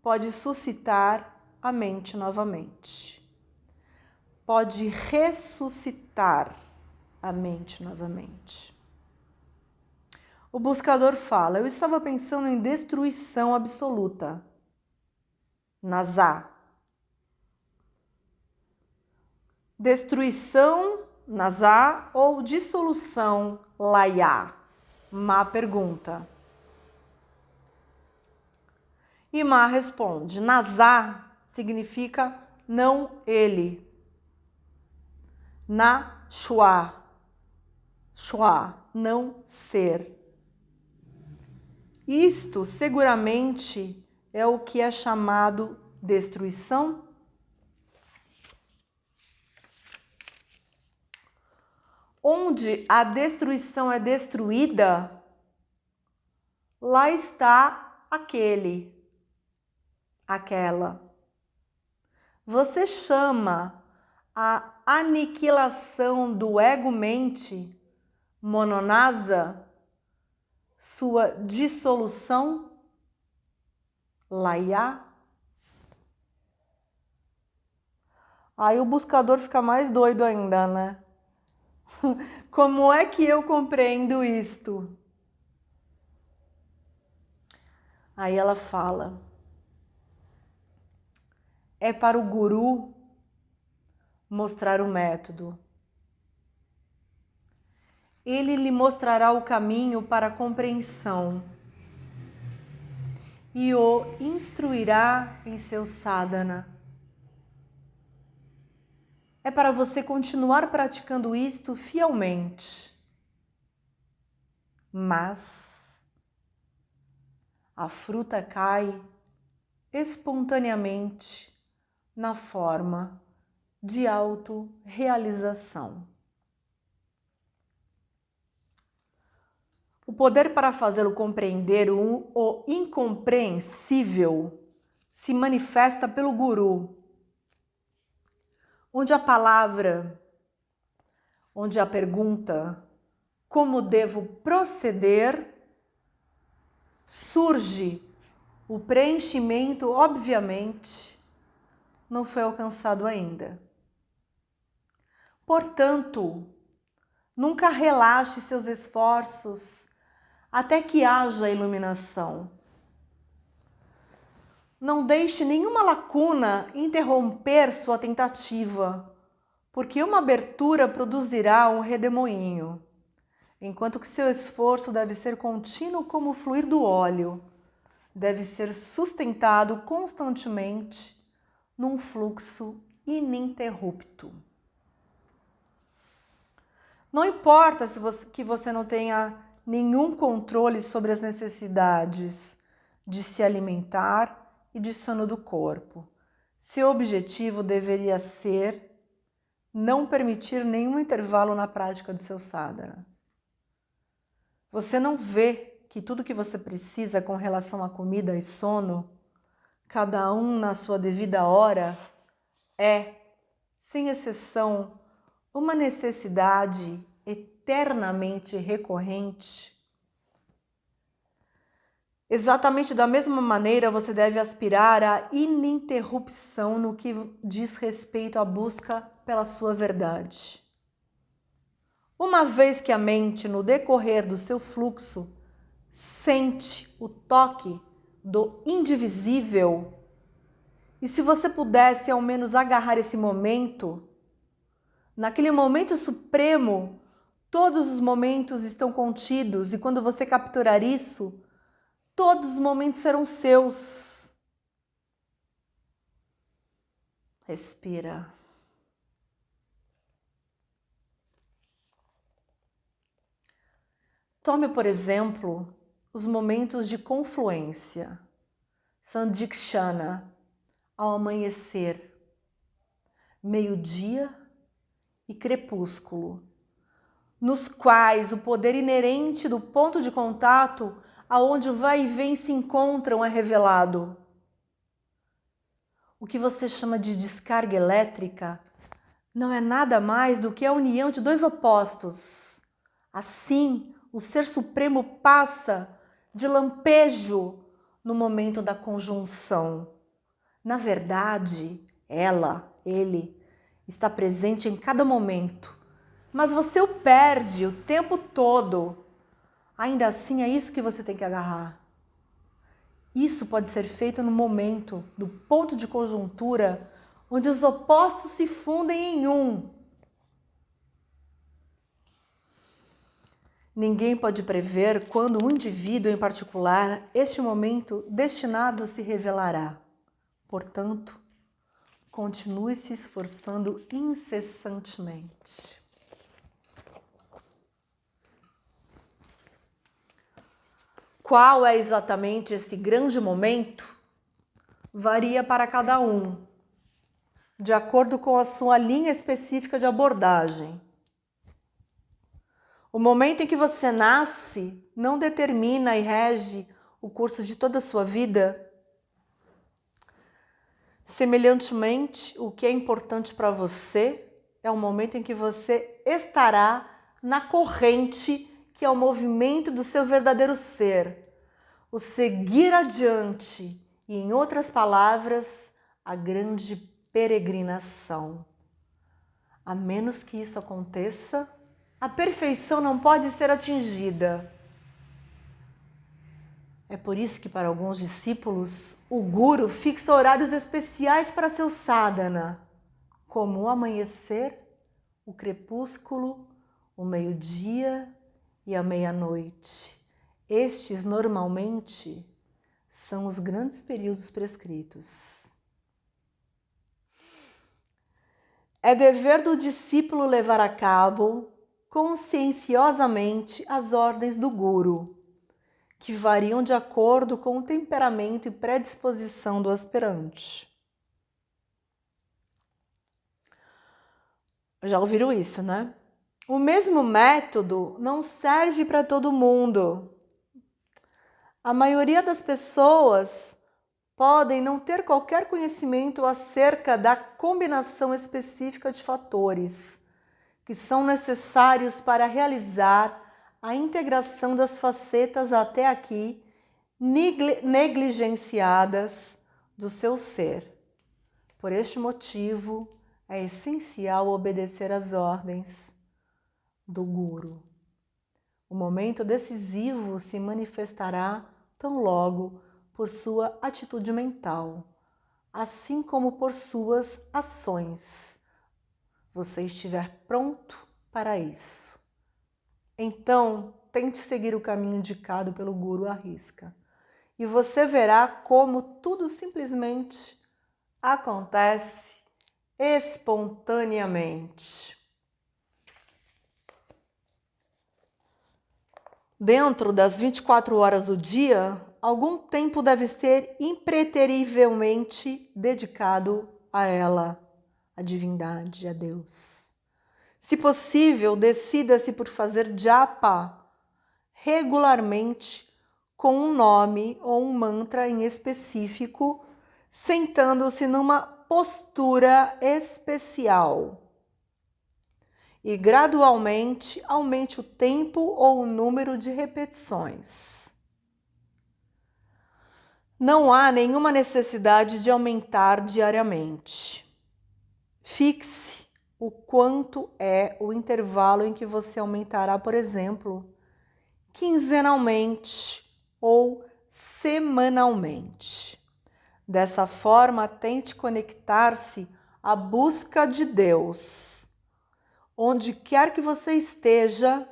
pode suscitar a mente novamente. Pode ressuscitar a mente novamente. O buscador fala, eu estava pensando em destruição absoluta. Nasa. Destruição, nasa, ou dissolução, laya? Ma pergunta. E Ma responde, nasa significa não ele. Na shua, shua, não ser. Isto seguramente é o que é chamado destruição. Onde a destruição é destruída, lá está aquele, aquela. Você chama a aniquilação do ego-mente, mononasa, sua dissolução, laya? Aí o buscador fica mais doido ainda, né? Como é que eu compreendo isto? Aí ela fala: é para o guru mostrar o método. Ele lhe mostrará o caminho para a compreensão e o instruirá em seu sadhana. É para você continuar praticando isto fielmente. Mas a fruta cai espontaneamente na forma de autorrealização. O poder para fazê-lo compreender o incompreensível se manifesta pelo guru, onde a palavra, onde a pergunta, como devo proceder, surge o preenchimento, obviamente, não foi alcançado ainda. Portanto, nunca relaxe seus esforços até que haja iluminação. Não deixe nenhuma lacuna interromper sua tentativa, porque uma abertura produzirá um redemoinho, enquanto que seu esforço deve ser contínuo como o fluir do óleo, deve ser sustentado constantemente num fluxo ininterrupto. Não importa que você não tenha nenhum controle sobre as necessidades de se alimentar e de sono do corpo. Seu objetivo deveria ser não permitir nenhum intervalo na prática do seu sadhana. Você não vê que tudo que você precisa com relação à comida e sono, cada um na sua devida hora, é, sem exceção, uma necessidade eternamente recorrente? Exatamente da mesma maneira, você deve aspirar à ininterrupção no que diz respeito à busca pela sua verdade. Uma vez que a mente, no decorrer do seu fluxo, sente o toque do indivisível, e se você pudesse ao menos agarrar esse momento, naquele momento supremo, todos os momentos estão contidos, e quando você capturar isso, todos os momentos serão seus. Respira. Tome, por exemplo, os momentos de confluência, Sandikshana, ao amanhecer, meio-dia e crepúsculo, nos quais o poder inerente do ponto de contato aonde o vai e vem se encontram é revelado. O que você chama de descarga elétrica não é nada mais do que a união de dois opostos. Assim, o Ser Supremo passa de lampejo no momento da conjunção. Na verdade, ele, está presente em cada momento, mas você o perde o tempo todo. Ainda assim, é isso que você tem que agarrar. Isso pode ser feito no momento, do ponto de conjuntura, onde os opostos se fundem em um. Ninguém pode prever quando um indivíduo em particular, este momento destinado se revelará. Portanto, continue se esforçando incessantemente. Qual é exatamente esse grande momento? Varia para cada um, de acordo com a sua linha específica de abordagem. O momento em que você nasce não determina e rege o curso de toda a sua vida. Semelhantemente, o que é importante para você é o momento em que você estará na corrente, que é o movimento do seu verdadeiro ser, o seguir adiante e, em outras palavras, a grande peregrinação. A menos que isso aconteça, A perfeição não pode ser atingida. É por isso que para alguns discípulos, o Guru fixa horários especiais para seu sadhana, como o amanhecer, o crepúsculo, o meio-dia e a meia-noite. Estes, normalmente, são os grandes períodos prescritos. É dever do discípulo levar a cabo conscienciosamente as ordens do Guru, que variam de acordo com o temperamento e predisposição do aspirante. Já ouviram isso, né? O mesmo método não serve para todo mundo. A maioria das pessoas podem não ter qualquer conhecimento acerca da combinação específica de fatores que são necessários para realizar a integração das facetas até aqui negligenciadas do seu ser. Por este motivo, é essencial obedecer às ordens do Guru. O momento decisivo se manifestará tão logo por sua atitude mental, assim como por suas ações. Você estiver pronto para isso. Então, tente seguir o caminho indicado pelo Guru à risca. E você verá como tudo simplesmente acontece espontaneamente. Dentro das 24 horas do dia, algum tempo deve ser impreterivelmente dedicado a ela, a divindade, a Deus. Se possível, decida-se por fazer japa regularmente com um nome ou um mantra em específico, sentando-se numa postura especial. E gradualmente aumente o tempo ou o número de repetições. Não há nenhuma necessidade de aumentar diariamente. Fixe o quanto é o intervalo em que você aumentará, por exemplo, quinzenalmente ou semanalmente. Dessa forma, tente conectar-se à busca de Deus. Onde quer que você esteja,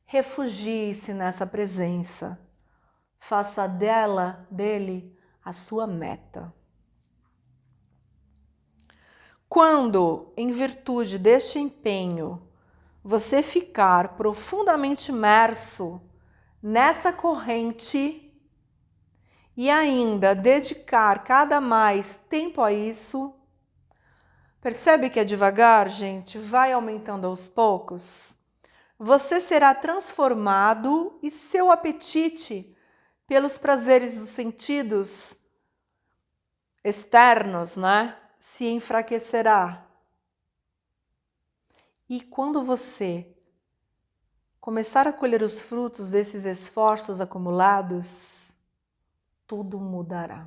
refugie-se nessa presença. Faça dele a sua meta. Quando, em virtude deste empenho, você ficar profundamente imerso nessa corrente e ainda dedicar cada mais tempo a isso, percebe que é devagar, gente? Vai aumentando aos poucos. Você será transformado e seu apetite pelos prazeres dos sentidos externos, né, se enfraquecerá. E quando você começar a colher os frutos desses esforços acumulados, tudo mudará.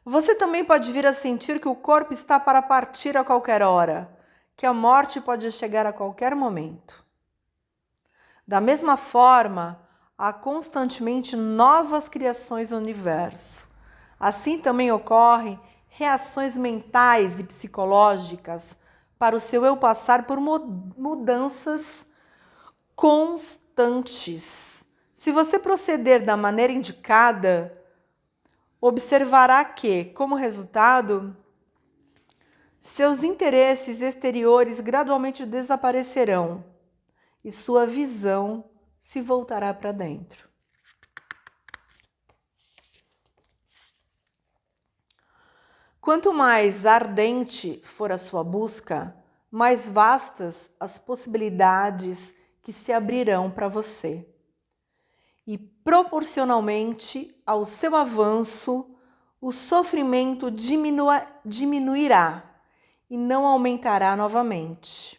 Você também pode vir a sentir que o corpo está para partir a qualquer hora, que a morte pode chegar a qualquer momento. Da mesma forma, há constantemente novas criações no universo. Assim também ocorrem reações mentais e psicológicas para o seu eu passar por mudanças constantes. Se você proceder da maneira indicada, observará que, como resultado, seus interesses exteriores gradualmente desaparecerão e sua visão se voltará para dentro. Quanto mais ardente for a sua busca, mais vastas as possibilidades que se abrirão para você. E proporcionalmente ao seu avanço, o sofrimento diminuirá e não aumentará novamente.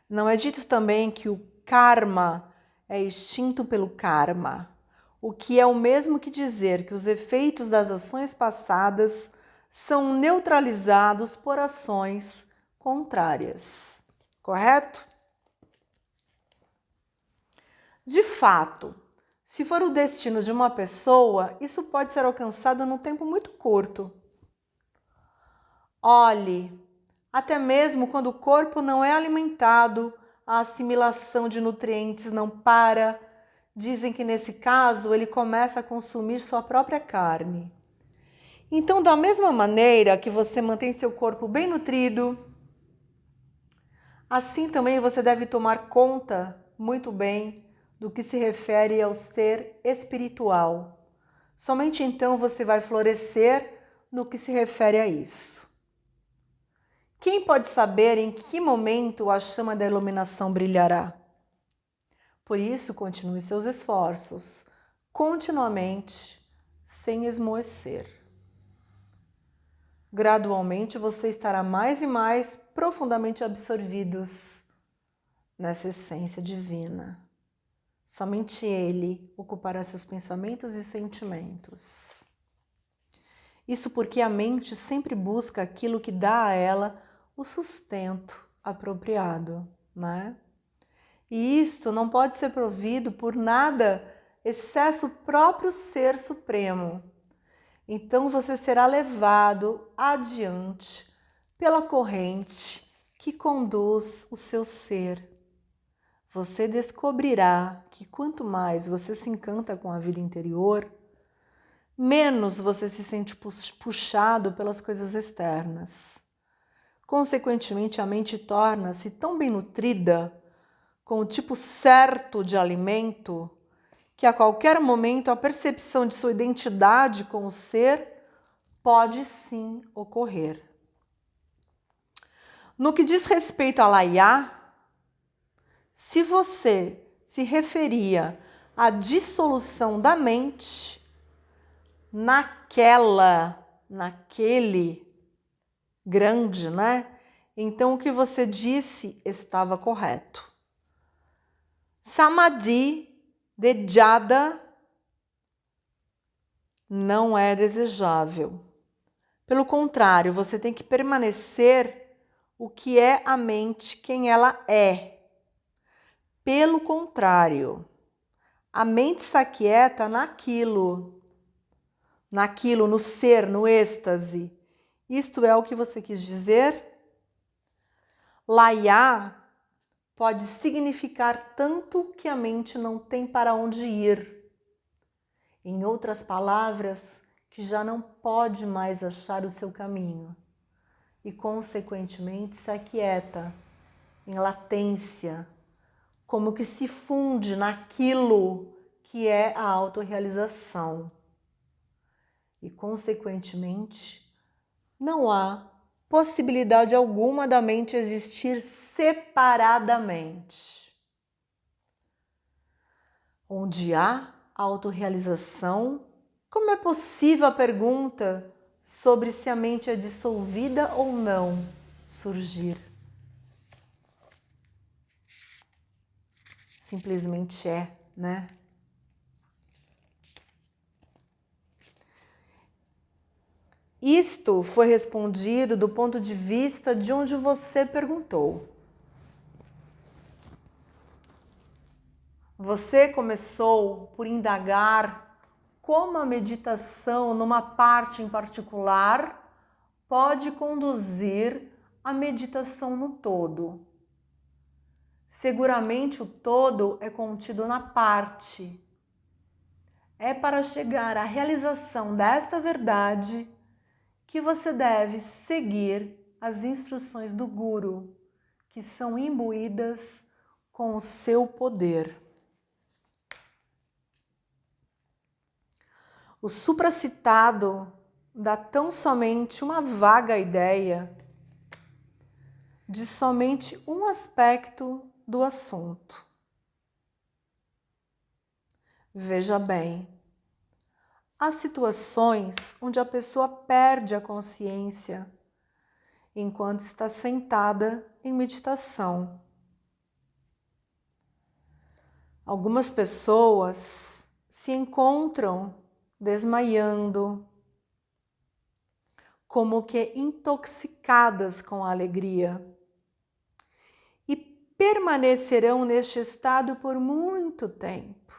Não é dito também que o karma é extinto pelo karma, o que é o mesmo que dizer que os efeitos das ações passadas são neutralizados por ações contrárias. Correto? De fato, se for o destino de uma pessoa, isso pode ser alcançado num tempo muito curto. Olhe, até mesmo quando o corpo não é alimentado, a assimilação de nutrientes não para. Dizem que nesse caso ele começa a consumir sua própria carne. Então, da mesma maneira que você mantém seu corpo bem nutrido, assim também você deve tomar conta muito bem do que se refere ao ser espiritual. Somente então você vai florescer no que se refere a isso. Quem pode saber em que momento a chama da iluminação brilhará? Por isso, continue seus esforços, continuamente, sem esmoecer. Gradualmente você estará mais e mais profundamente absorvidos nessa essência divina. Somente Ele ocupará seus pensamentos e sentimentos. Isso porque a mente sempre busca aquilo que dá a ela o sustento apropriado, né? E isto não pode ser provido por nada excesso o próprio Ser Supremo. Então você será levado adiante pela corrente que conduz o seu ser. Você descobrirá que quanto mais você se encanta com a vida interior, menos você se sente puxado pelas coisas externas. Consequentemente, a mente torna-se tão bem nutrida, com o tipo certo de alimento, que a qualquer momento a percepção de sua identidade com o ser pode sim ocorrer. No que diz respeito a Laya, se você se referia à dissolução da mente, naquele grande, né? Então o que você disse estava correto. Samadhi dejada não é desejável. Pelo contrário, você tem que permanecer o que é a mente, quem ela é. Pelo contrário, a mente se aquieta naquilo, no ser, no êxtase. Isto é o que você quis dizer? Laya pode significar tanto que a mente não tem para onde ir. Em outras palavras, que já não pode mais achar o seu caminho e, consequentemente, se aquieta em latência, como que se funde naquilo que é a autorrealização. E, consequentemente, não há possibilidade alguma da mente existir separadamente. Onde há autorrealização, como é possível a pergunta sobre se a mente é dissolvida ou não surgir? Simplesmente é, né? Isto foi respondido do ponto de vista de onde você perguntou. Você começou por indagar como a meditação numa parte em particular pode conduzir a meditação no todo. Seguramente o todo é contido na parte. É para chegar à realização desta verdade que você deve seguir as instruções do Guru, que são imbuídas com o seu poder. O supracitado dá tão somente uma vaga ideia de somente um aspecto do assunto. Veja bem, há situações onde a pessoa perde a consciência enquanto está sentada em meditação. Algumas pessoas se encontram desmaiando, como que intoxicadas com a alegria. permanecerão neste estado por muito tempo.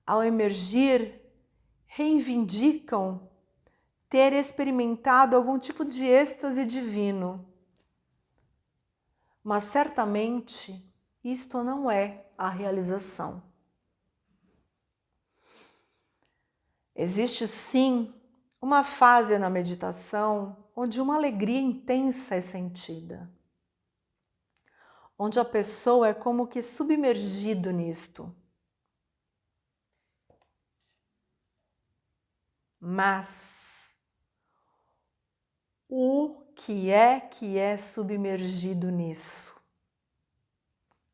Ao emergir, reivindicam ter experimentado algum tipo de êxtase divino. Mas certamente isto não é a realização. Existe sim uma fase na meditação onde uma alegria intensa é sentida, onde a pessoa é como que submergido nisto. Mas o que é submergido nisso?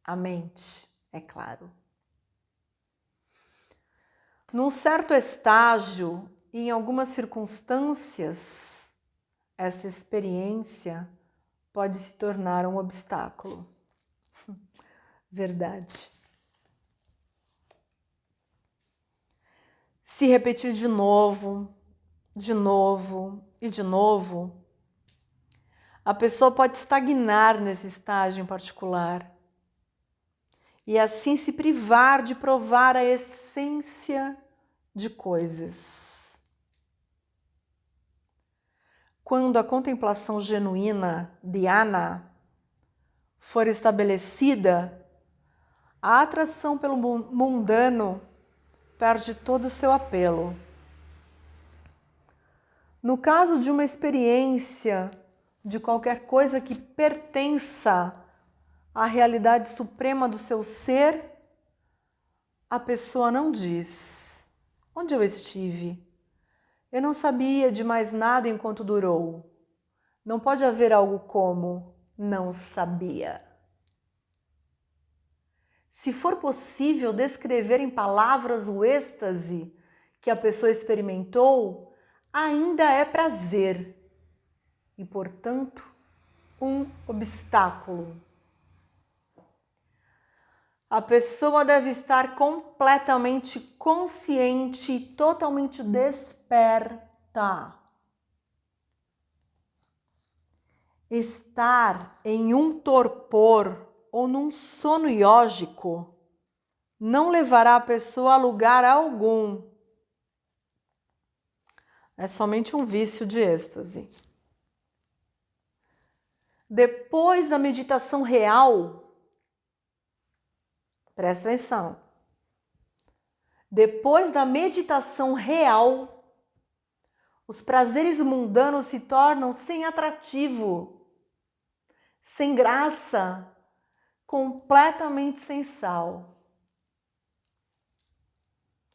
A mente, é claro. Num certo estágio, em algumas circunstâncias, essa experiência pode se tornar um obstáculo. Verdade. Se repetir de novo e de novo, a pessoa pode estagnar nesse estágio em particular e assim se privar de provar a essência de coisas. Quando a contemplação genuína, dhyana, for estabelecida, a atração pelo mundano perde todo o seu apelo. No caso de uma experiência de qualquer coisa que pertença à realidade suprema do seu ser, a pessoa não diz: onde eu estive? Eu não sabia de mais nada enquanto durou. Não pode haver algo como não sabia. Se for possível descrever em palavras o êxtase que a pessoa experimentou, ainda é prazer e, portanto, um obstáculo. A pessoa deve estar completamente consciente e totalmente desperta. Estar em um torpor ou num sono iógico não levará a pessoa a lugar algum. É somente um vício de êxtase. Depois da meditação real, presta atenção. Depois da meditação real, os prazeres mundanos se tornam sem atrativo, sem graça, completamente sem sal.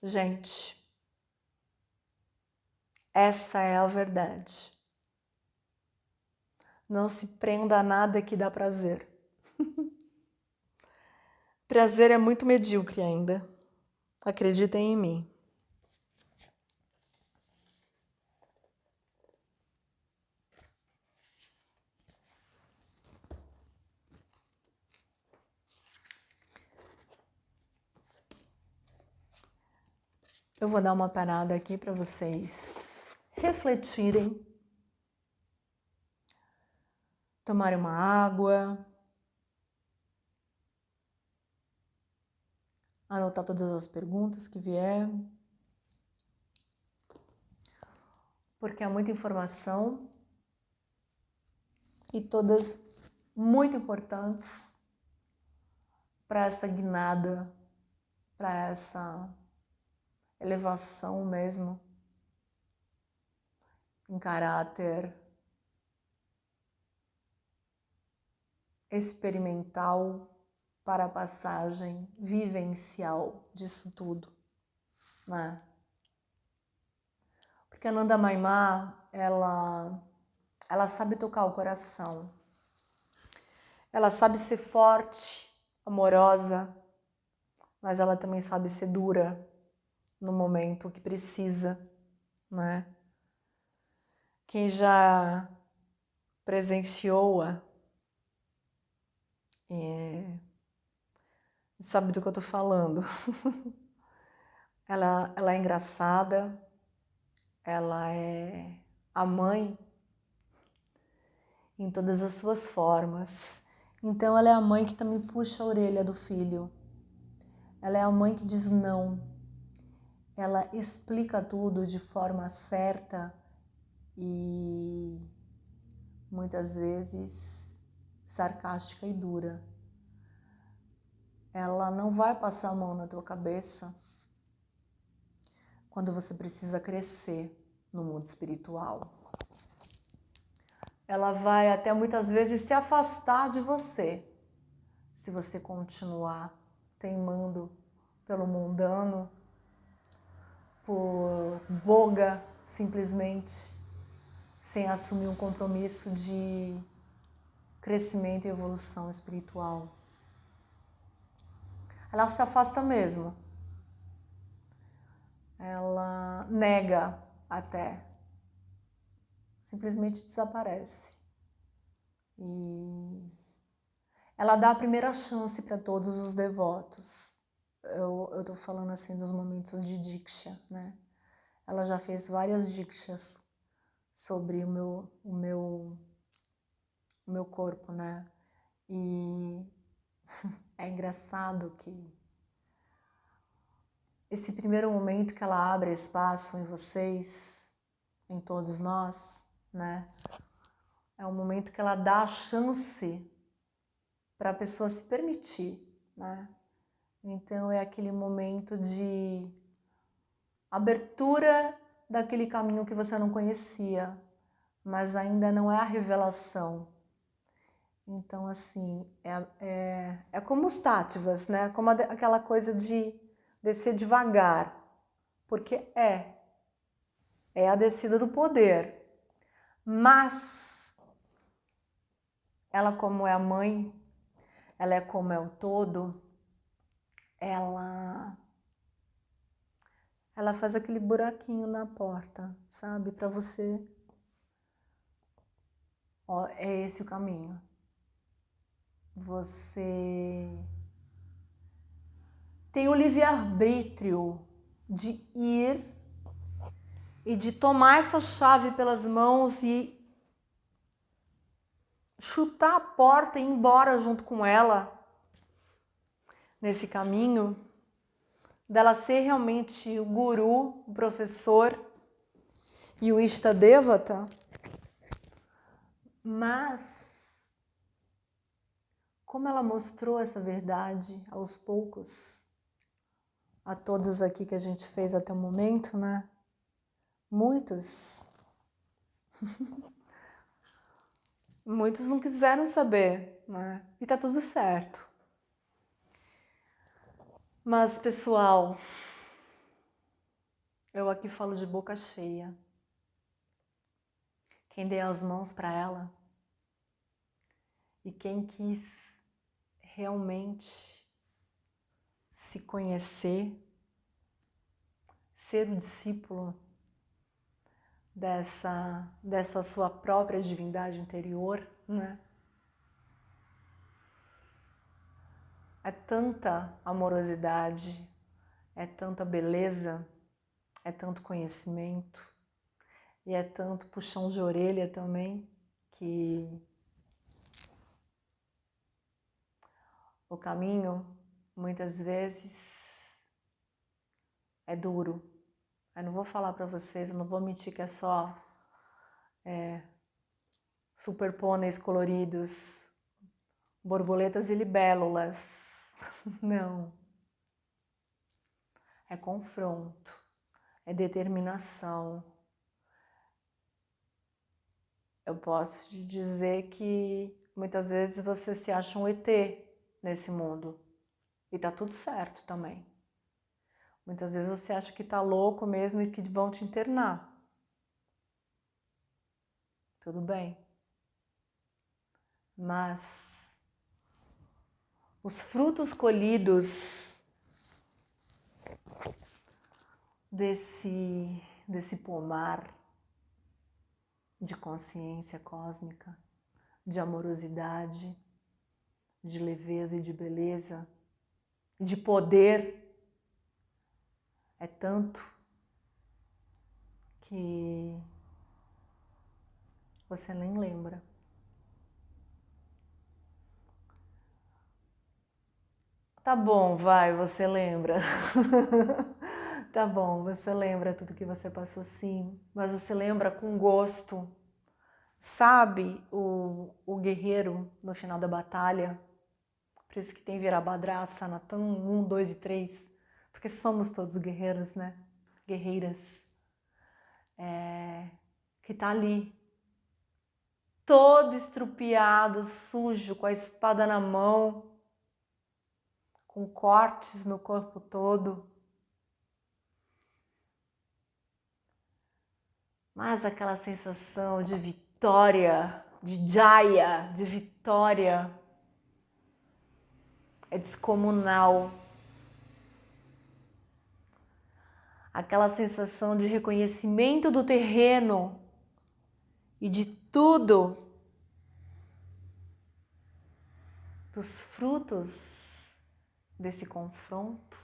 Gente, essa é a verdade. Não se prenda a nada que dá prazer. Prazer é muito medíocre ainda. Acreditem em mim. Eu vou dar uma parada aqui para vocês refletirem, tomarem uma água, anotar todas as perguntas que vier, porque é muita informação e todas muito importantes para essa guinada, para essa elevação mesmo em caráter experimental para a passagem vivencial disso tudo, né? Porque a Nanda Maimá, ela sabe tocar o coração, ela sabe ser forte, amorosa, mas ela também sabe ser dura no momento que precisa, né? Quem já presenciou-a sabe do que eu tô falando. Ela é engraçada, ela é a mãe em todas as suas formas. Então ela é a mãe que também puxa a orelha do filho. Ela é a mãe que diz não. Ela explica tudo de forma certa e muitas vezes sarcástica e dura. Ela não vai passar a mão na tua cabeça quando você precisa crescer no mundo espiritual. Ela vai até muitas vezes se afastar de você, se você continuar teimando pelo mundano, por boga, simplesmente, sem assumir um compromisso de crescimento e evolução espiritual. Ela se afasta mesmo. Ela nega até. Simplesmente desaparece. E ela dá a primeira chance para todos os devotos. Eu tô falando assim dos momentos de Diksha, né? Ela já fez várias Dikshas sobre o meu corpo, né? E é engraçado que esse primeiro momento que ela abre espaço em vocês, em todos nós, né? É um momento que ela dá a chance para a pessoa se permitir, né? Então é aquele momento de abertura daquele caminho que você não conhecia, mas ainda não é a revelação. Então, assim, é como os táttivas, né? Como aquela coisa de descer devagar, porque é a descida do poder. Mas ela, como é a mãe, ela é como é o todo, ela faz aquele buraquinho na porta, sabe? Para você, ó, é esse o caminho. Você tem o livre-arbítrio de ir e de tomar essa chave pelas mãos e chutar a porta e ir embora junto com ela nesse caminho, dela ser realmente o guru, o professor e o Ishtadevata, mas como ela mostrou essa verdade aos poucos, a todos aqui que a gente fez até o momento, né? Muitos não quiseram saber, né? E tá tudo certo. Mas, pessoal, eu aqui falo de boca cheia. Quem deu as mãos para ela e quem quis realmente se conhecer, ser o discípulo dessa sua própria divindade interior, né? É tanta amorosidade, é tanta beleza, é tanto conhecimento e é tanto puxão de orelha também, que o caminho muitas vezes é duro. Eu não vou falar para vocês, eu não vou mentir que é só super pôneis coloridos, borboletas e libélulas. Não. É confronto, é determinação. Eu posso te dizer que muitas vezes você se acha um ET nesse mundo. E tá tudo certo também. Muitas vezes você acha que tá louco mesmo e que vão te internar. Tudo bem. Mas os frutos colhidos desse pomar de consciência cósmica, de amorosidade, de leveza e de beleza, de poder, é tanto que você nem lembra. Tá bom, vai, você lembra. Tá bom, você lembra tudo que você passou sim, mas você lembra com gosto. Sabe o guerreiro no final da batalha? Por isso que tem Virabhadra, Sanatan, 1, 2 e 3. Porque somos todos guerreiros, né? Guerreiras. Que tá ali, todo estrupiado, sujo, com a espada na mão, com cortes no corpo todo. Mas aquela sensação de vitória, de jaya, de vitória, é descomunal. Aquela sensação de reconhecimento do terreno e de tudo, dos frutos desse confronto,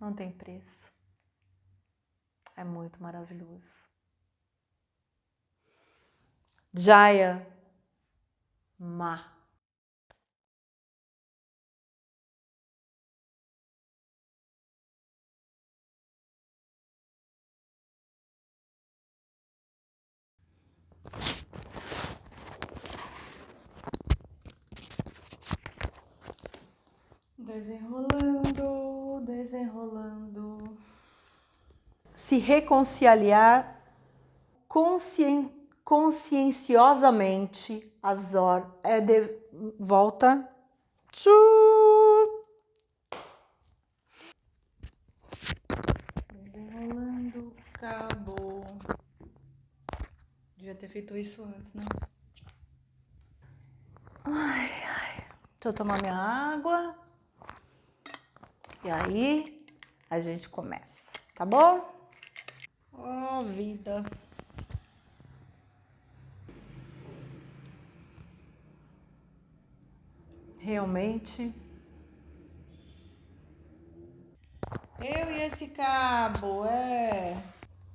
não tem preço. É muito maravilhoso. Jaya Ma. Desenrolando, desenrolando. Se reconciliar conscienciosamente, Azor, é de volta. Desenrolando, acabou. Devia ter feito isso antes, né? Ai, ai. Deixa eu tomar minha água. E aí, a gente começa, tá bom? Oh, vida. Realmente. Eu e esse cabo,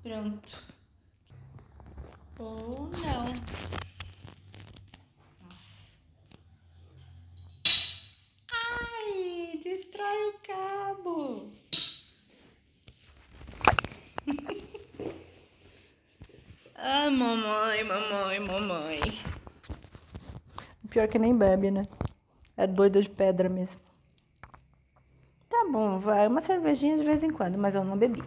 Pronto. Ou não. Nossa. Ai, destrói o cabo. Ah, mamãe, mamãe, mamãe. Pior que nem bebe, né? É doida de pedra mesmo. Tá bom, vai. Uma cervejinha de vez em quando, mas eu não bebi.